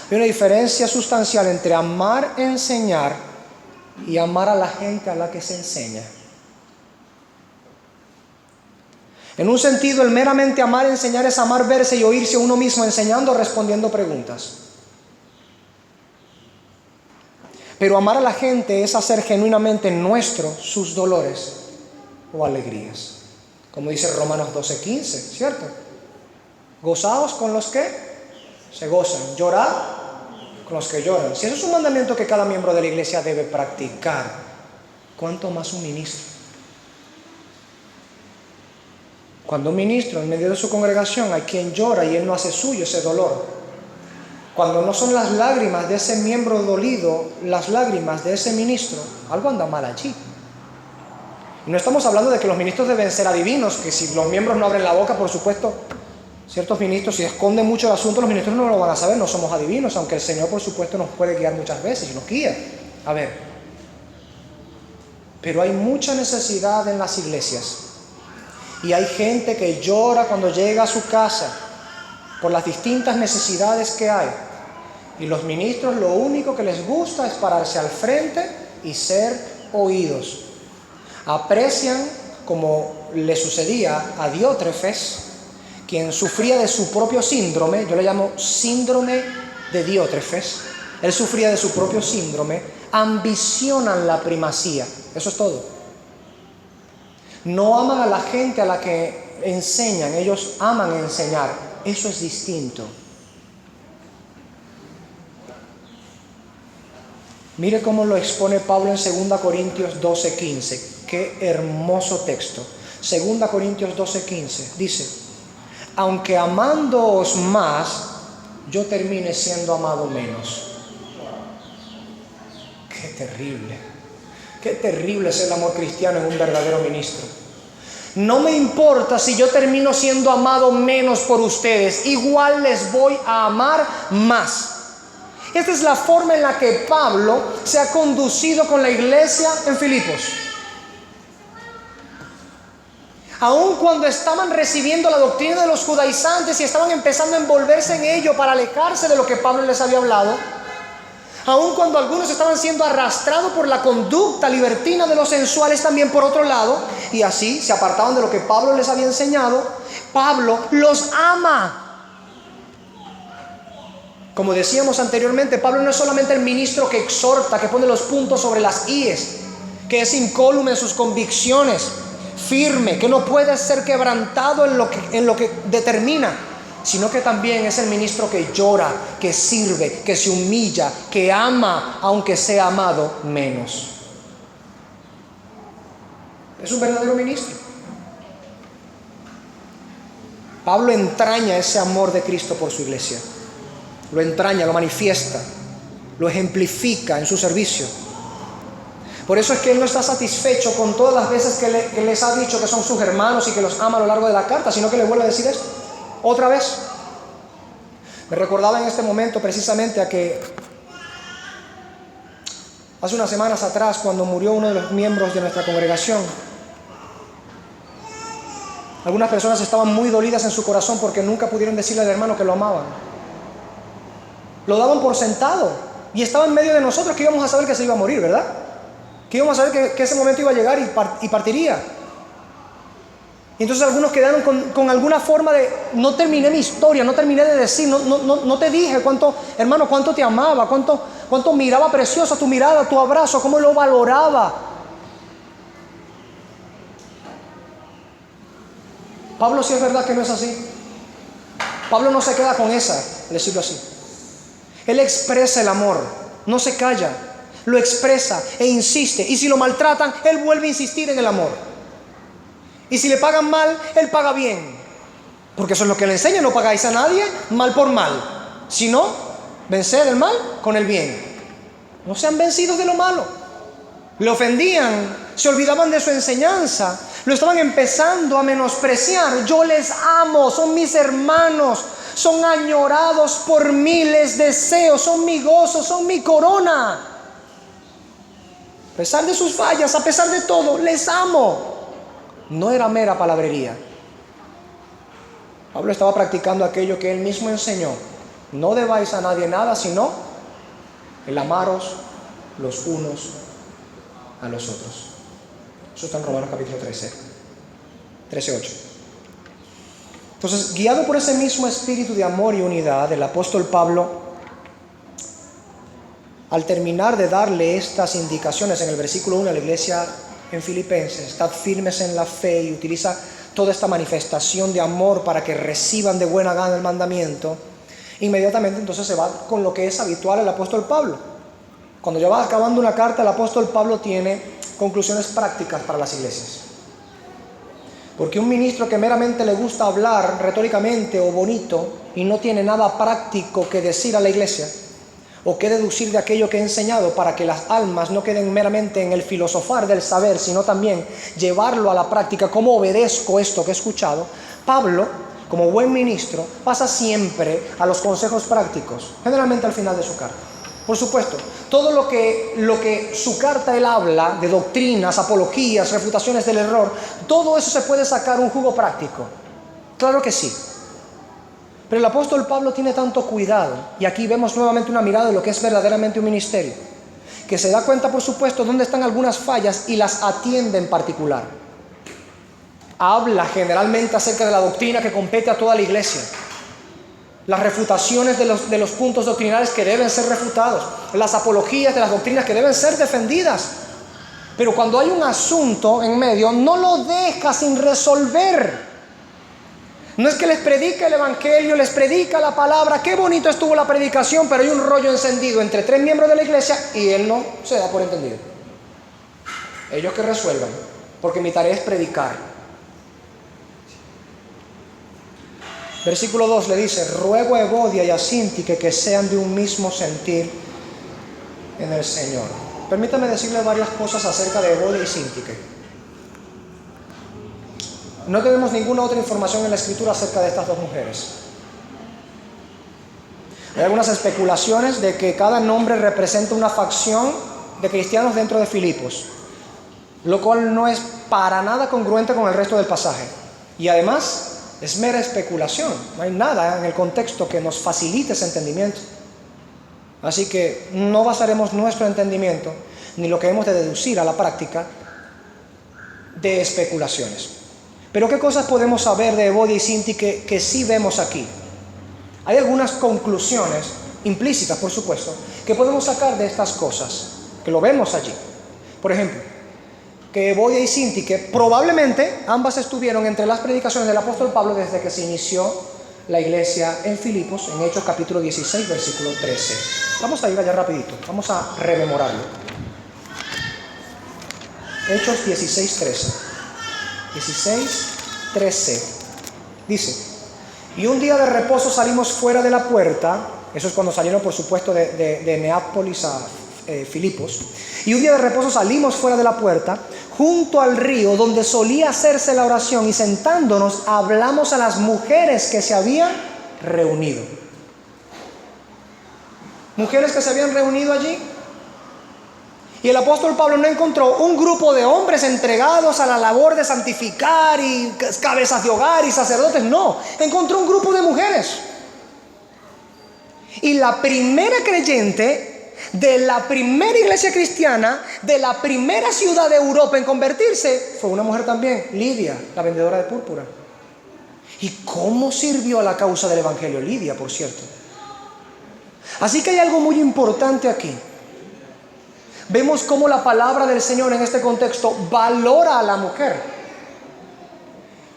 Hay una diferencia sustancial entre amar, enseñar y amar a la gente a la que se enseña. En un sentido, el meramente amar, enseñar es amar verse y oírse a uno mismo enseñando, respondiendo preguntas. Pero amar a la gente es hacer genuinamente nuestros sus dolores o alegrías. Como dice Romanos 12:15, ¿cierto? Gozaos con los que se gozan, llorad con los que lloran. Si eso es un mandamiento que cada miembro de la iglesia debe practicar, ¿cuánto más un ministro? Cuando un ministro en medio de su congregación hay quien llora y él no hace suyo ese dolor, cuando no son las lágrimas de ese miembro dolido, las lágrimas de ese ministro, algo anda mal allí. Y no estamos hablando de que los ministros deben ser adivinos, que si los miembros no abren la boca, por supuesto, ciertos ministros, si esconden mucho el asunto, los ministros no lo van a saber, no somos adivinos, aunque el Señor, por supuesto, nos puede guiar muchas veces y nos guía. A ver, pero hay mucha necesidad en las iglesias Y hay gente que llora cuando llega a su casa por las distintas necesidades que hay. Y los ministros lo único que les gusta es pararse al frente y ser oídos. Aprecian, como le sucedía a Diótrefes, quien sufría de su propio síndrome. Yo le llamo síndrome de Diótrefes. Él sufría de su propio síndrome. Ambicionan la primacía. Eso es todo. No aman a la gente a la que enseñan. Ellos aman enseñar. Eso es distinto. Mire cómo lo expone Pablo en 2 Corintios 12:15. Qué hermoso texto. 2 Corintios 12:15 dice: aunque amándoos más, yo termine siendo amado menos. Qué terrible. Qué terrible es el amor cristiano en un verdadero ministro. No me importa si yo termino siendo amado menos por ustedes, igual les voy a amar más. Esta es la forma en la que Pablo se ha conducido con la iglesia en Filipos. Aun cuando estaban recibiendo la doctrina de los judaizantes y estaban empezando a envolverse en ello para alejarse de lo que Pablo les había hablado, aun cuando algunos estaban siendo arrastrados por la conducta libertina de los sensuales también por otro lado, y así se apartaban de lo que Pablo les había enseñado, Pablo los ama. Como decíamos anteriormente, Pablo no es solamente el ministro que exhorta, que pone los puntos sobre las íes, que es incólume en sus convicciones, firme, que no puede ser quebrantado en lo que determina, sino que también es el ministro que llora, que sirve, que se humilla, que ama, aunque sea amado menos. Es un verdadero ministro. Pablo entraña ese amor de Cristo por su iglesia. Lo entraña, lo manifiesta, lo ejemplifica en su servicio. Por eso es que él no está satisfecho con todas las veces que les ha dicho que son sus hermanos y que los ama a lo largo de la carta, sino que le vuelve a decir esto otra vez. Me recordaba en este momento precisamente a que hace unas semanas atrás, cuando murió uno de los miembros de nuestra congregación, algunas personas estaban muy dolidas en su corazón porque nunca pudieron decirle al hermano que lo amaban. Lo daban por sentado y estaba en medio de nosotros, que íbamos a saber que se iba a morir, ¿verdad? Que íbamos a saber que ese momento iba a llegar y partiría. Y entonces algunos quedaron con alguna forma de: no terminé mi historia, no terminé de decir, no te dije cuánto, hermano, cuánto te amaba, cuánto miraba preciosa tu mirada, tu abrazo, cómo lo valoraba. Pablo sí es verdad que no es así. Pablo no se queda con esa, decirlo así. Él expresa el amor, no se calla, lo expresa e insiste. Y si lo maltratan, él vuelve a insistir en el amor. Y si le pagan mal, él paga bien. Porque eso es lo que le enseña: no pagáis a nadie mal por mal, sino vencer el mal con el bien. No sean vencidos de lo malo. Le ofendían, se olvidaban de su enseñanza, lo estaban empezando a menospreciar. Yo les amo, son mis hermanos, son añorados por mí, les deseo, son mi gozo, son mi corona. A pesar de sus fallas, a pesar de todo, les amo. No era mera palabrería. Pablo estaba practicando aquello que él mismo enseñó: no debáis a nadie nada, sino el amaros los unos a los otros. Eso está en Romanos capítulo 13:8. Entonces, guiado por ese mismo espíritu de amor y unidad, el apóstol Pablo, al terminar de darle estas indicaciones en el versículo 1 a la iglesia en Filipenses: estad firmes en la fe, y utiliza toda esta manifestación de amor para que reciban de buena gana el mandamiento, inmediatamente entonces se va con lo que es habitual el apóstol Pablo. Cuando ya va acabando una carta, el apóstol Pablo tiene conclusiones prácticas para las iglesias. Porque un ministro que meramente le gusta hablar retóricamente o bonito y no tiene nada práctico que decir a la iglesia o que deducir de aquello que he enseñado, para que las almas no queden meramente en el filosofar del saber, sino también llevarlo a la práctica, cómo obedezco esto que he escuchado, Pablo, como buen ministro, pasa siempre a los consejos prácticos, generalmente al final de su carta. Por supuesto, todo lo que su carta él habla de doctrinas, apologías, refutaciones del error, todo eso se puede sacar un jugo práctico. Claro que sí. Pero el apóstol Pablo tiene tanto cuidado, y aquí vemos nuevamente una mirada de lo que es verdaderamente un ministerio, que se da cuenta, por supuesto, dónde están algunas fallas y las atiende en particular. Habla generalmente acerca de la doctrina que compete a toda la iglesia, las refutaciones de los puntos doctrinales que deben ser refutados, las apologías de las doctrinas que deben ser defendidas. Pero cuando hay un asunto en medio, no lo deja sin resolver. No es que les predica el evangelio, les predica la palabra, qué bonito estuvo la predicación, pero hay un rollo encendido entre 3 miembros de la iglesia y él no se da por entendido. Ellos que resuelvan, porque mi tarea es predicar. Versículo 2 le dice: ruego a Evodia y a Síntique que sean de un mismo sentir en el Señor. Permítame decirle varias cosas acerca de Evodia y Síntique. No tenemos ninguna otra información en la Escritura acerca de estas dos mujeres. Hay algunas especulaciones de que cada nombre representa una facción de cristianos dentro de Filipos, lo cual no es para nada congruente con el resto del pasaje. Y además es mera especulación, no hay nada en el contexto que nos facilite ese entendimiento. Así que no basaremos nuestro entendimiento, ni lo que hemos de deducir a la práctica, de especulaciones. Pero ¿qué cosas podemos saber de Evodia y Síntique que sí vemos aquí? Hay algunas conclusiones, implícitas por supuesto, que podemos sacar de estas cosas, que lo vemos allí. Por ejemplo, que Evodia y Síntique probablemente ambas estuvieron entre las predicaciones del apóstol Pablo desde que se inició la iglesia en Filipos, en Hechos capítulo 16, versículo 13. Vamos a ir allá rapidito, vamos a rememorarlo. Hechos 16, 13. 16:13 dice: y un día de reposo salimos fuera de la puerta. Eso es cuando salieron, por supuesto, de Neápolis a Filipos. Y un día de reposo salimos fuera de la puerta, junto al río donde solía hacerse la oración, y sentándonos hablamos a las mujeres que se habían reunido. Mujeres que se habían reunido allí. Y el apóstol Pablo no encontró un grupo de hombres entregados a la labor de santificar y cabezas de hogar y sacerdotes. No, encontró un grupo de mujeres. Y la primera creyente de la primera iglesia cristiana, de la primera ciudad de Europa en convertirse, fue una mujer también, Lidia, la vendedora de púrpura. ¿Y cómo sirvió a la causa del evangelio Lidia, por cierto? Así que hay algo muy importante aquí. Vemos cómo la palabra del Señor en este contexto valora a la mujer.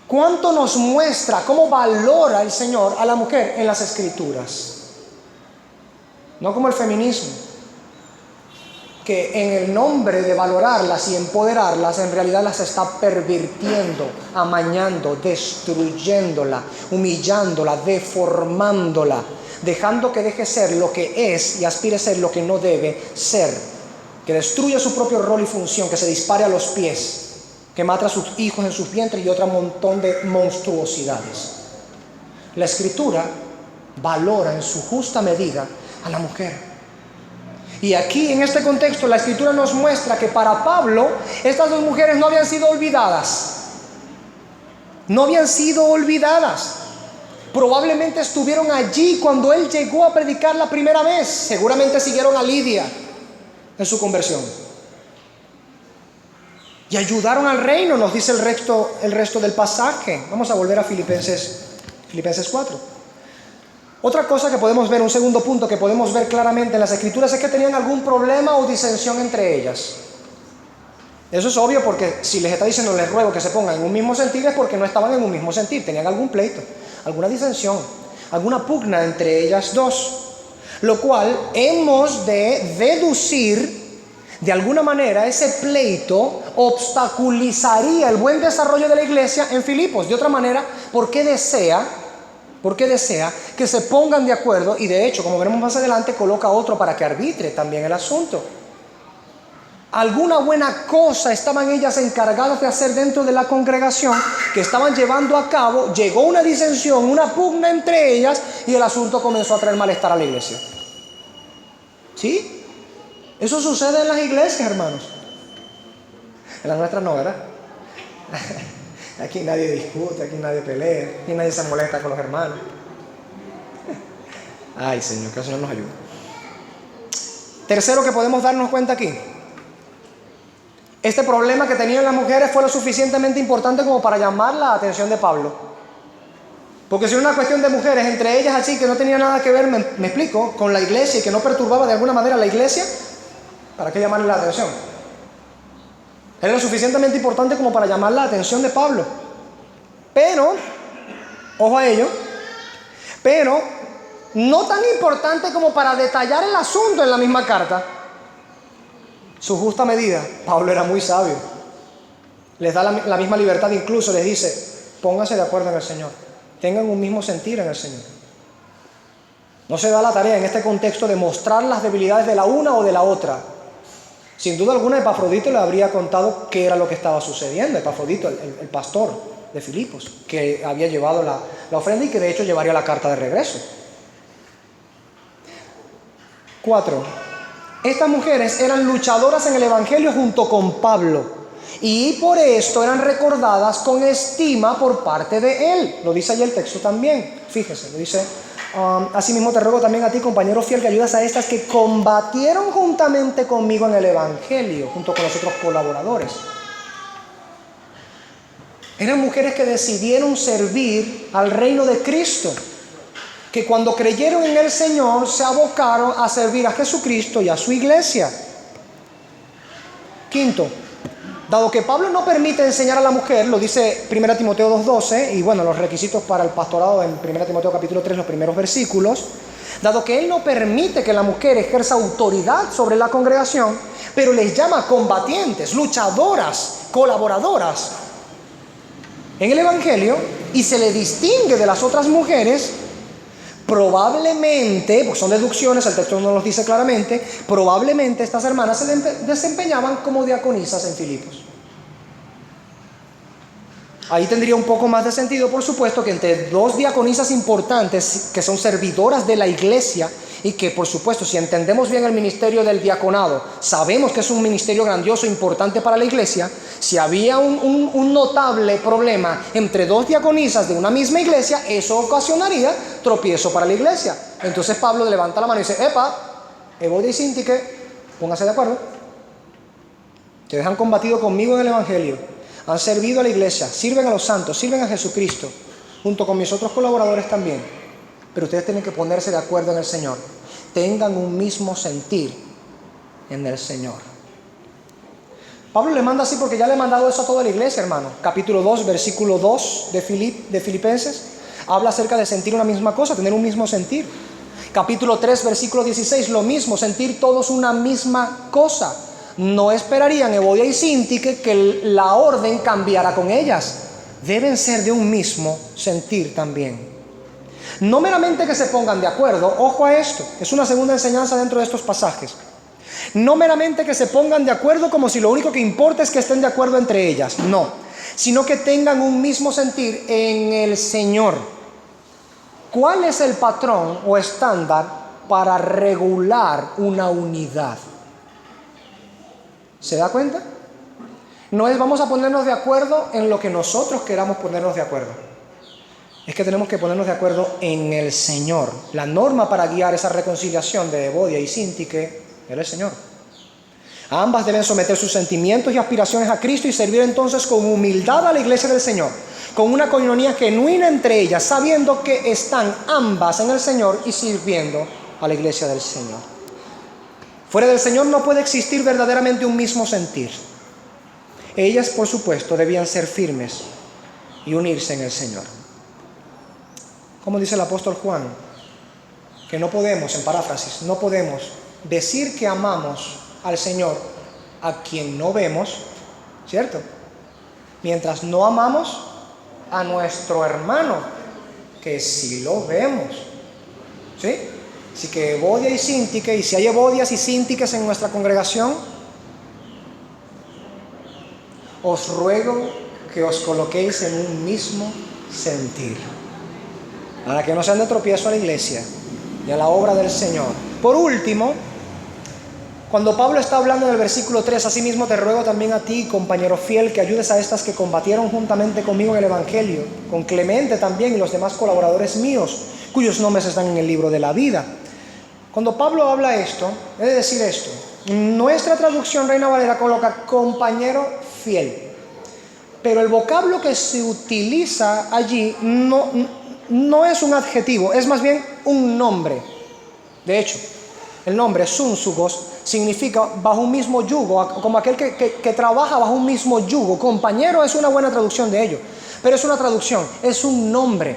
¿Cuánto nos muestra cómo valora el Señor a la mujer en las Escrituras? No como el feminismo, que en el nombre de valorarlas y empoderarlas, en realidad las está pervirtiendo, amañando, destruyéndola, humillándola, deformándola, dejando que deje ser lo que es y aspire a ser lo que no debe ser. Que destruya su propio rol y función, que se dispare a los pies, que mata a sus hijos en sus vientres y otro montón de monstruosidades. La Escritura valora en su justa medida a la mujer. Y aquí en este contexto la Escritura nos muestra que para Pablo estas dos mujeres no habían sido olvidadas. No habían sido olvidadas. Probablemente estuvieron allí cuando él llegó a predicar la primera vez. Seguramente siguieron a Lidia en su conversión y ayudaron al reino, nos dice el resto del pasaje. Vamos a volver a Filipenses 4. Otra cosa que podemos ver, un segundo punto que podemos ver claramente en las Escrituras, es que tenían algún problema o disensión entre ellas. Eso es obvio, porque si les está diciendo les ruego que se pongan en un mismo sentir, es porque no estaban en un mismo sentir, tenían algún pleito, alguna disensión, alguna pugna entre ellas dos. Lo cual hemos de deducir, de alguna manera, ese pleito obstaculizaría el buen desarrollo de la iglesia en Filipos. De otra manera, ¿por qué desea que se pongan de acuerdo? Y de hecho, como veremos más adelante, coloca otro para que arbitre también el asunto. Alguna buena cosa estaban ellas encargadas de hacer dentro de la congregación, que estaban llevando a cabo. Llegó una disensión, una pugna entre ellas, y el asunto comenzó a traer malestar a la iglesia. ¿Sí? Eso sucede en las iglesias, hermanos. En las nuestras no, ¿verdad? Aquí nadie discute, aquí nadie pelea, aquí nadie se molesta con los hermanos. Ay, Señor, que el Señor nos ayude. Tercero que podemos darnos cuenta aquí. Este problema que tenían las mujeres fue lo suficientemente importante como para llamar la atención de Pablo. Porque si era una cuestión de mujeres, entre ellas así, que no tenía nada que ver, me explico, con la iglesia y que no perturbaba de alguna manera la iglesia, ¿para qué llamarle la atención? Era lo suficientemente importante como para llamar la atención de Pablo. Pero, ojo a ello, pero no tan importante como para detallar el asunto en la misma carta. Su justa medida. Pablo era muy sabio. Les da la misma libertad, incluso les dice, pónganse de acuerdo en el Señor. Tengan un mismo sentir en el Señor. No se da la tarea en este contexto de mostrar las debilidades de la una o de la otra. Sin duda alguna, Epafrodito le habría contado qué era lo que estaba sucediendo. Epafrodito, el pastor de Filipos, que había llevado la ofrenda y que de hecho llevaría la carta de regreso. 4. Estas mujeres eran luchadoras en el Evangelio junto con Pablo y por esto eran recordadas con estima por parte de él. Lo dice allí el texto también. Fíjese, lo dice: asimismo te ruego también a ti, compañero fiel, que ayudas a estas que combatieron juntamente conmigo en el Evangelio, junto con los otros colaboradores. Eran mujeres que decidieron servir al reino de Cristo, que cuando creyeron en el Señor se abocaron a servir a Jesucristo y a su iglesia. 5. Dado que Pablo no permite enseñar a la mujer, lo dice 1 Timoteo 2:12, y bueno, los requisitos para el pastorado en 1 Timoteo capítulo 3, los primeros versículos, dado que él no permite que la mujer ejerza autoridad sobre la congregación, pero les llama combatientes, luchadoras, colaboradoras en el Evangelio, y se le distingue de las otras mujeres, probablemente, pues son deducciones, el texto no los dice claramente, probablemente estas hermanas se desempeñaban como diaconisas en Filipos. Ahí tendría un poco más de sentido, por supuesto, que entre dos diaconisas importantes que son servidoras de la iglesia y que, por supuesto, si entendemos bien el ministerio del diaconado, sabemos que es un ministerio grandioso, importante para la iglesia. Si había un notable problema entre dos diaconisas de una misma iglesia, eso ocasionaría tropiezo para la iglesia. Entonces Pablo levanta la mano y dice: epa, Evodia y Síntique, pónganse de acuerdo. Ustedes han combatido conmigo en el Evangelio, han servido a la iglesia, sirven a los santos, sirven a Jesucristo, junto con mis otros colaboradores también. Pero ustedes tienen que ponerse de acuerdo en el Señor. Tengan un mismo sentir en el Señor. Pablo le manda así porque ya le ha mandado eso a toda la iglesia, hermano. Capítulo 2, versículo 2 de Filipenses, habla acerca de sentir una misma cosa, tener un mismo sentir. Capítulo 3, versículo 16, lo mismo, sentir todos una misma cosa. No esperarían Evodia y Síntique que la orden cambiara con ellas. Deben ser de un mismo sentir también. No meramente que se pongan de acuerdo, ojo a esto, es una segunda enseñanza dentro de estos pasajes. No meramente que se pongan de acuerdo como si lo único que importa es que estén de acuerdo entre ellas, no, sino que tengan un mismo sentir en el Señor. ¿Cuál es el patrón o estándar para regular una unidad? ¿Se da cuenta? No es vamos a ponernos de acuerdo en lo que nosotros queramos ponernos de acuerdo. Es que tenemos que ponernos de acuerdo en el Señor. La norma para guiar esa reconciliación de Evodia y Síntique era el Señor. Ambas deben someter sus sentimientos y aspiraciones a Cristo y servir entonces con humildad a la iglesia del Señor, con una coinonía genuina entre ellas, sabiendo que están ambas en el Señor y sirviendo a la iglesia del Señor. Fuera del Señor no puede existir verdaderamente un mismo sentir. Ellas, por supuesto, debían ser firmes y unirse en el Señor. Como dice el apóstol Juan, que no podemos, en paráfrasis, no podemos decir que amamos al Señor a quien no vemos, ¿cierto? Mientras no amamos a nuestro hermano, que sí lo vemos, ¿sí? Así que Evodia y Síntique, y si hay Evodias y Síntiques en nuestra congregación, os ruego que os coloquéis en un mismo sentir, para que no sean de tropiezo a la iglesia y a la obra del Señor. Por último, Cuando Pablo está hablando en el versículo 3, asimismo te ruego también a ti, compañero fiel, que ayudes a estas que combatieron juntamente conmigo en el Evangelio, con Clemente también y los demás colaboradores míos, cuyos nombres están en el libro de la vida. Cuando Pablo habla esto, debe decir esto. Nuestra traducción Reina Valera coloca compañero fiel, pero el vocablo que se utiliza allí no es un adjetivo, es más bien un nombre. De hecho, el nombre Súnsugos significa bajo un mismo yugo, como aquel que trabaja bajo un mismo yugo. Compañero es una buena traducción de ello, pero es una traducción, es un nombre.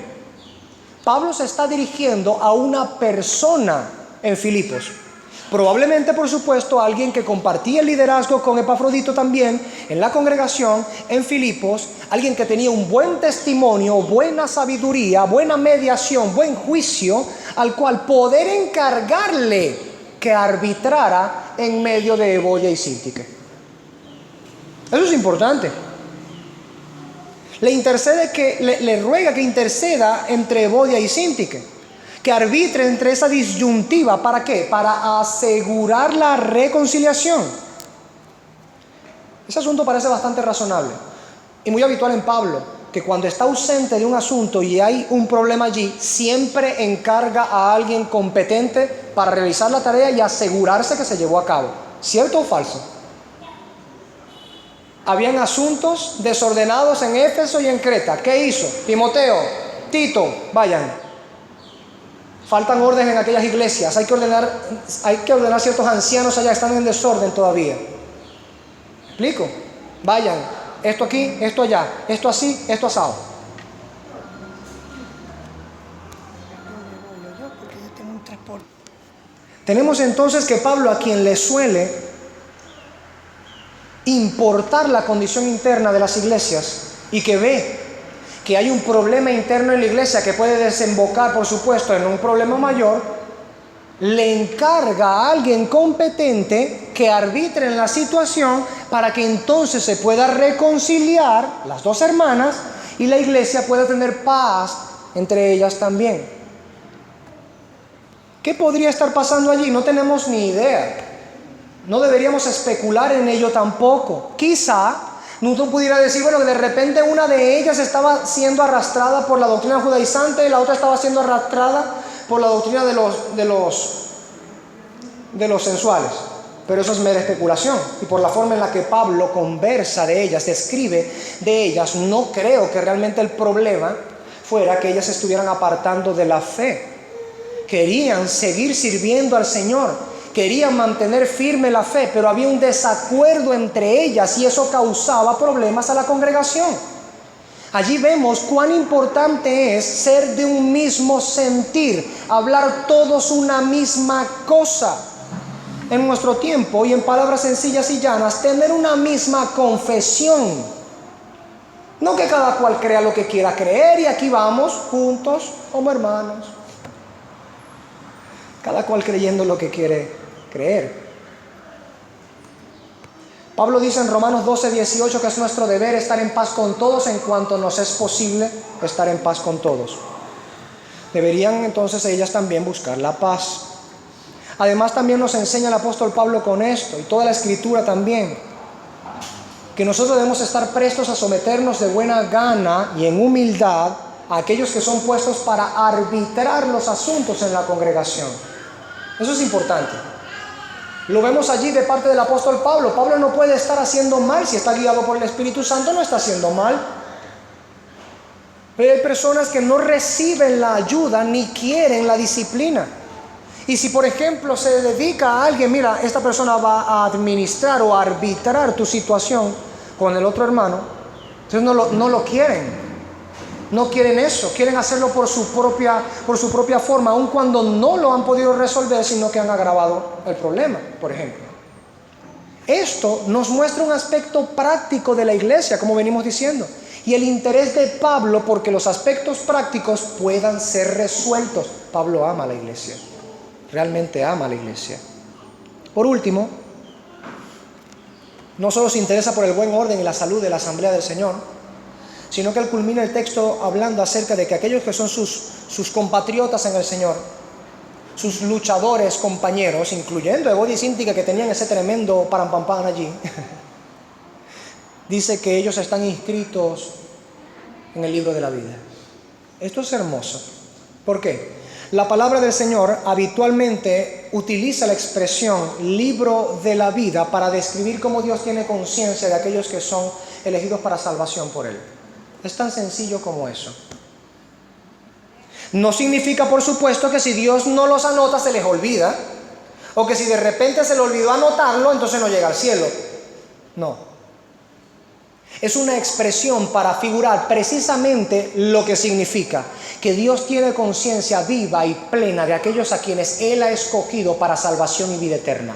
Pablo se está dirigiendo a una persona en Filipos. Probablemente, por supuesto, alguien que compartía el liderazgo con Epafrodito también en la congregación en Filipos, alguien que tenía un buen testimonio, buena sabiduría, buena mediación, buen juicio, al cual poder encargarle que arbitrara en medio de Evodia y Síntique. Eso es importante. Le ruega que interceda entre Evodia y Síntique, que arbitre entre esa disyuntiva. ¿Para qué? Para asegurar la reconciliación. Ese asunto parece bastante razonable y muy habitual en Pablo, que cuando está ausente de un asunto y hay un problema allí, siempre encarga a alguien competente para realizar la tarea y asegurarse que se llevó a cabo. ¿Cierto o falso? Habían asuntos desordenados en Éfeso y en Creta. ¿Qué hizo? Timoteo, Tito, vayan. Faltan órdenes en aquellas iglesias. Hay que ordenar ciertos ancianos allá, están en desorden todavía. ¿Me explico? Vayan. Esto aquí, esto allá, esto así, esto asado. Tenemos entonces que Pablo, a quien le suele importar la condición interna de las iglesias y que ve que hay un problema interno en la iglesia que puede desembocar, por supuesto, en un problema mayor, le encarga a alguien competente que arbitre en la situación para que entonces se pueda reconciliar las dos hermanas y la iglesia pueda tener paz entre ellas también. ¿Qué podría estar pasando allí? No tenemos ni idea. No deberíamos especular en ello tampoco. Quizá uno pudiera decir, bueno, que de repente una de ellas estaba siendo arrastrada por la doctrina judaizante y la otra estaba siendo arrastrada por la doctrina de los sensuales. Pero eso es mera especulación. Y por la forma en la que Pablo conversa de ellas, describe de ellas, no creo que realmente el problema fuera que ellas se estuvieran apartando de la fe. Querían seguir sirviendo al Señor, querían mantener firme la fe, pero había un desacuerdo entre ellas y eso causaba problemas a la congregación. Allí vemos cuán importante es ser de un mismo sentir, hablar todos una misma cosa. En nuestro tiempo, y en palabras sencillas y llanas, tener una misma confesión. No que cada cual crea lo que quiera creer y aquí vamos juntos como hermanos. Cada cual creyendo lo que quiere creer. Pablo dice en Romanos 12:18 que es nuestro deber estar en paz con todos en cuanto nos es posible estar en paz con todos. Deberían entonces ellas también buscar la paz. Además también nos enseña el apóstol Pablo con esto, y toda la escritura también, que nosotros debemos estar prestos a someternos de buena gana y en humildad a aquellos que son puestos para arbitrar los asuntos en la congregación. Eso es importante. Lo vemos allí de parte del apóstol Pablo. Pablo no puede estar haciendo mal. Si está guiado por el Espíritu Santo, no está haciendo mal. Pero hay personas que no reciben la ayuda ni quieren la disciplina. Y si, por ejemplo, se dedica a alguien, mira, esta persona va a administrar o a arbitrar tu situación con el otro hermano, entonces no lo quieren. No quieren eso, quieren hacerlo por su propia forma, aun cuando no lo han podido resolver, sino que han agravado el problema, por ejemplo. Esto nos muestra un aspecto práctico de la iglesia, como venimos diciendo, y el interés de Pablo porque los aspectos prácticos puedan ser resueltos. Pablo ama a la iglesia, realmente ama a la iglesia. Por último, no solo se interesa por el buen orden y la salud de la asamblea del Señor, sino que él culmina el texto hablando acerca de que aquellos que son sus compatriotas en el Señor, sus luchadores compañeros, incluyendo Evodi y Cíntica, que tenían ese tremendo parampampán allí, dice que ellos están inscritos en el libro de la vida. Esto es hermoso. ¿Por qué? La palabra del Señor habitualmente utiliza la expresión libro de la vida para describir cómo Dios tiene conciencia de aquellos que son elegidos para salvación por Él. Es tan sencillo como eso. No significa, por supuesto, que si Dios no los anota se les olvida, o que si de repente se le olvidó anotarlo, entonces no llega al cielo. No. Es una expresión para figurar precisamente lo que significa que Dios tiene conciencia viva y plena de aquellos a quienes Él ha escogido para salvación y vida eterna.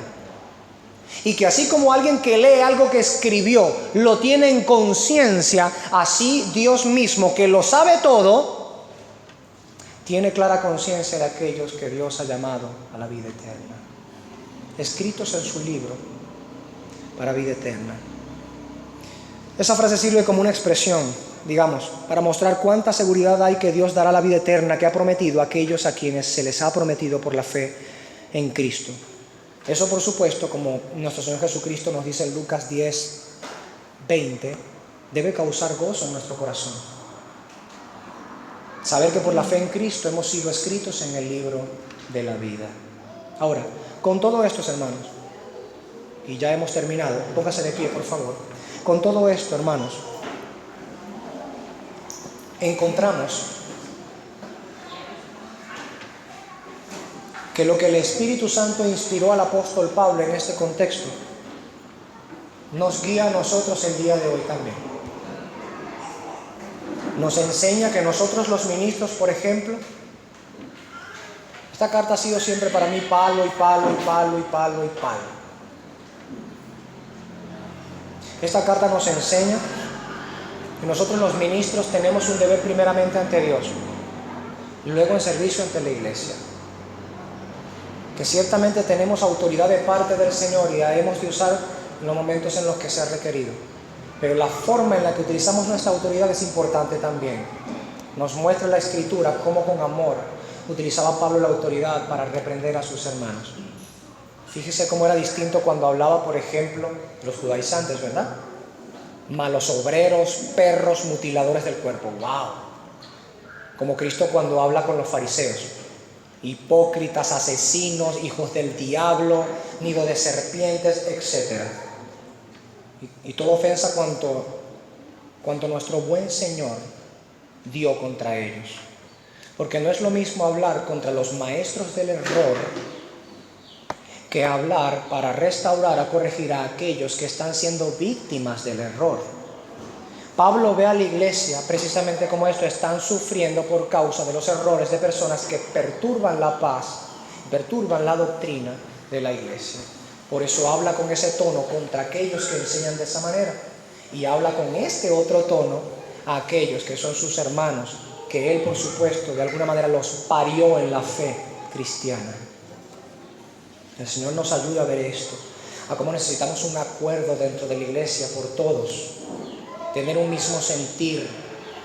Y que así como alguien que lee algo que escribió lo tiene en conciencia, así Dios mismo, que lo sabe todo, tiene clara conciencia de aquellos que Dios ha llamado a la vida eterna, escritos en su libro para vida eterna. Esa frase sirve como una expresión, digamos, para mostrar cuánta seguridad hay que Dios dará la vida eterna que ha prometido a aquellos a quienes se les ha prometido por la fe en Cristo. Eso, por supuesto, como nuestro Señor Jesucristo nos dice en Lucas 10:20, debe causar gozo en nuestro corazón. Saber que por la fe en Cristo hemos sido escritos en el libro de la vida. Ahora, con todo esto, hermanos, y ya hemos terminado, póngase de pie, por favor. Con todo esto, hermanos, encontramos que lo que el Espíritu Santo inspiró al apóstol Pablo en este contexto nos guía a nosotros el día de hoy también. Nos enseña que nosotros los ministros, por ejemplo, esta carta ha sido siempre para mí palo y palo y palo y palo y palo. Esta carta nos enseña que nosotros los ministros tenemos un deber primeramente ante Dios y luego en servicio ante la iglesia. Que ciertamente tenemos autoridad de parte del Señor y la hemos de usar en los momentos en los que sea requerido. Pero la forma en la que utilizamos nuestra autoridad es importante también. Nos muestra la Escritura cómo con amor utilizaba Pablo la autoridad para reprender a sus hermanos. Fíjese cómo era distinto cuando hablaba, por ejemplo, de los judaizantes, ¿verdad? Malos obreros, perros, mutiladores del cuerpo. ¡Wow! Como Cristo cuando habla con los fariseos. Hipócritas, asesinos, hijos del diablo, nido de serpientes, etc. Y toda ofensa cuanto nuestro buen Señor dio contra ellos. Porque no es lo mismo hablar contra los maestros del error que hablar para restaurar, a corregir a aquellos que están siendo víctimas del error. Pablo ve a la iglesia precisamente como esto, están sufriendo por causa de los errores de personas que perturban la paz, perturban la doctrina de la iglesia. Por eso habla con ese tono contra aquellos que enseñan de esa manera y habla con este otro tono a aquellos que son sus hermanos, que él, por supuesto, de alguna manera los parió en la fe cristiana. El Señor nos ayuda a ver esto, a cómo necesitamos un acuerdo dentro de la iglesia por todos, tener un mismo sentir,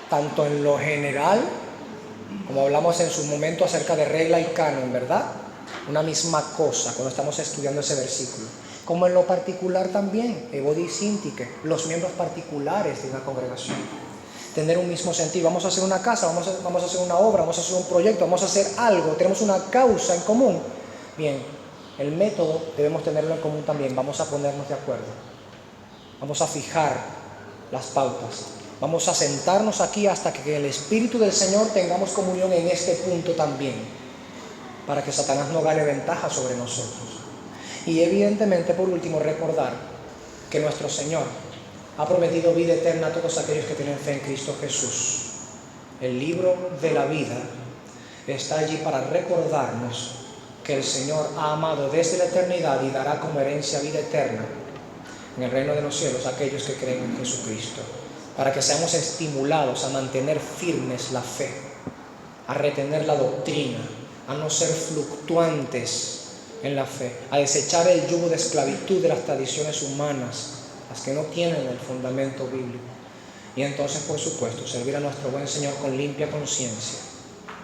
tanto en lo general, como hablamos en su momento acerca de regla y canon, ¿verdad? Una misma cosa cuando estamos estudiando ese versículo, como en lo particular también, Evodi y Cíntica, los miembros particulares de una congregación. Tener un mismo sentir, vamos a hacer una casa, vamos a hacer una obra, vamos a hacer un proyecto, vamos a hacer algo, tenemos una causa en común. Bien. El método debemos tenerlo en común también, vamos a ponernos de acuerdo, vamos a fijar las pautas, vamos a sentarnos aquí hasta que en el Espíritu del Señor tengamos comunión en este punto también, para que Satanás no gane ventaja sobre nosotros. Y evidentemente, por último, recordar que nuestro Señor ha prometido vida eterna a todos aquellos que tienen fe en Cristo Jesús. El libro de la vida está allí para recordarnos que el Señor ha amado desde la eternidad y dará como herencia vida eterna en el reino de los cielos a aquellos que creen en Jesucristo, para que seamos estimulados a mantener firmes la fe, a retener la doctrina, a no ser fluctuantes en la fe, a desechar el yugo de esclavitud de las tradiciones humanas, las que no tienen el fundamento bíblico, y entonces, por supuesto, servir a nuestro buen Señor con limpia conciencia,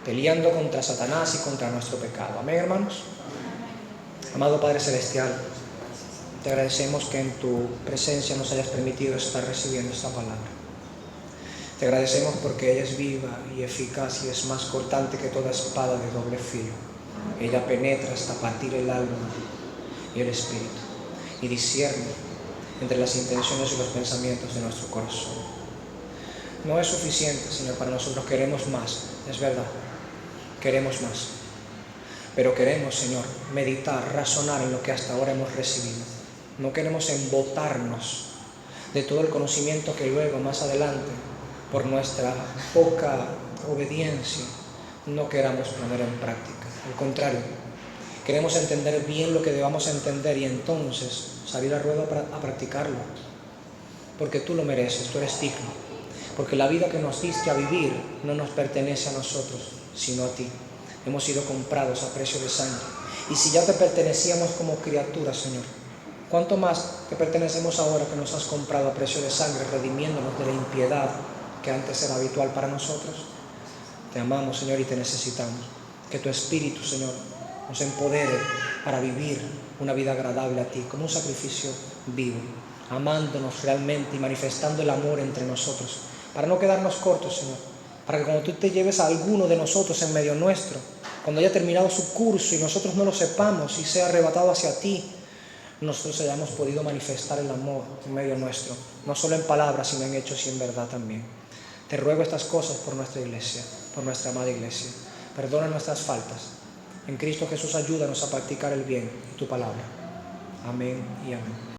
peleando contra Satanás y contra nuestro pecado. Amén, hermanos. Amado Padre Celestial, te agradecemos que en tu presencia nos hayas permitido estar recibiendo esta palabra. Te agradecemos porque ella es viva y eficaz y es más cortante que toda espada de doble filo. Ella penetra hasta partir el alma y el espíritu y discierne entre las intenciones y los pensamientos de nuestro corazón. No es suficiente, Señor, para nosotros. Queremos más, es verdad, queremos más. Pero queremos, Señor, meditar, razonar en lo que hasta ahora hemos recibido. No queremos embotarnos de todo el conocimiento que luego, más adelante, por nuestra poca obediencia, no queramos poner en práctica. Al contrario, queremos entender bien lo que debamos entender y entonces salir al ruedo a practicarlo. Porque tú lo mereces, tú eres digno. Porque la vida que nos diste a vivir no nos pertenece a nosotros, sino a ti. Hemos sido comprados a precio de sangre. Y si ya te pertenecíamos como criaturas, Señor, ¿cuánto más te pertenecemos ahora que nos has comprado a precio de sangre, redimiéndonos de la impiedad que antes era habitual para nosotros? Te amamos, Señor, y te necesitamos. Que tu Espíritu, Señor, nos empodere para vivir una vida agradable a ti, como un sacrificio vivo, amándonos realmente y manifestando el amor entre nosotros, para no quedarnos cortos, Señor, para que cuando tú te lleves a alguno de nosotros en medio nuestro, cuando haya terminado su curso y nosotros no lo sepamos y sea arrebatado hacia ti, nosotros hayamos podido manifestar el amor en medio nuestro, no solo en palabras, sino en hechos y en verdad también. Te ruego estas cosas por nuestra iglesia, por nuestra amada iglesia. Perdona nuestras faltas. En Cristo Jesús ayúdanos a practicar el bien y tu palabra. Amén y amén.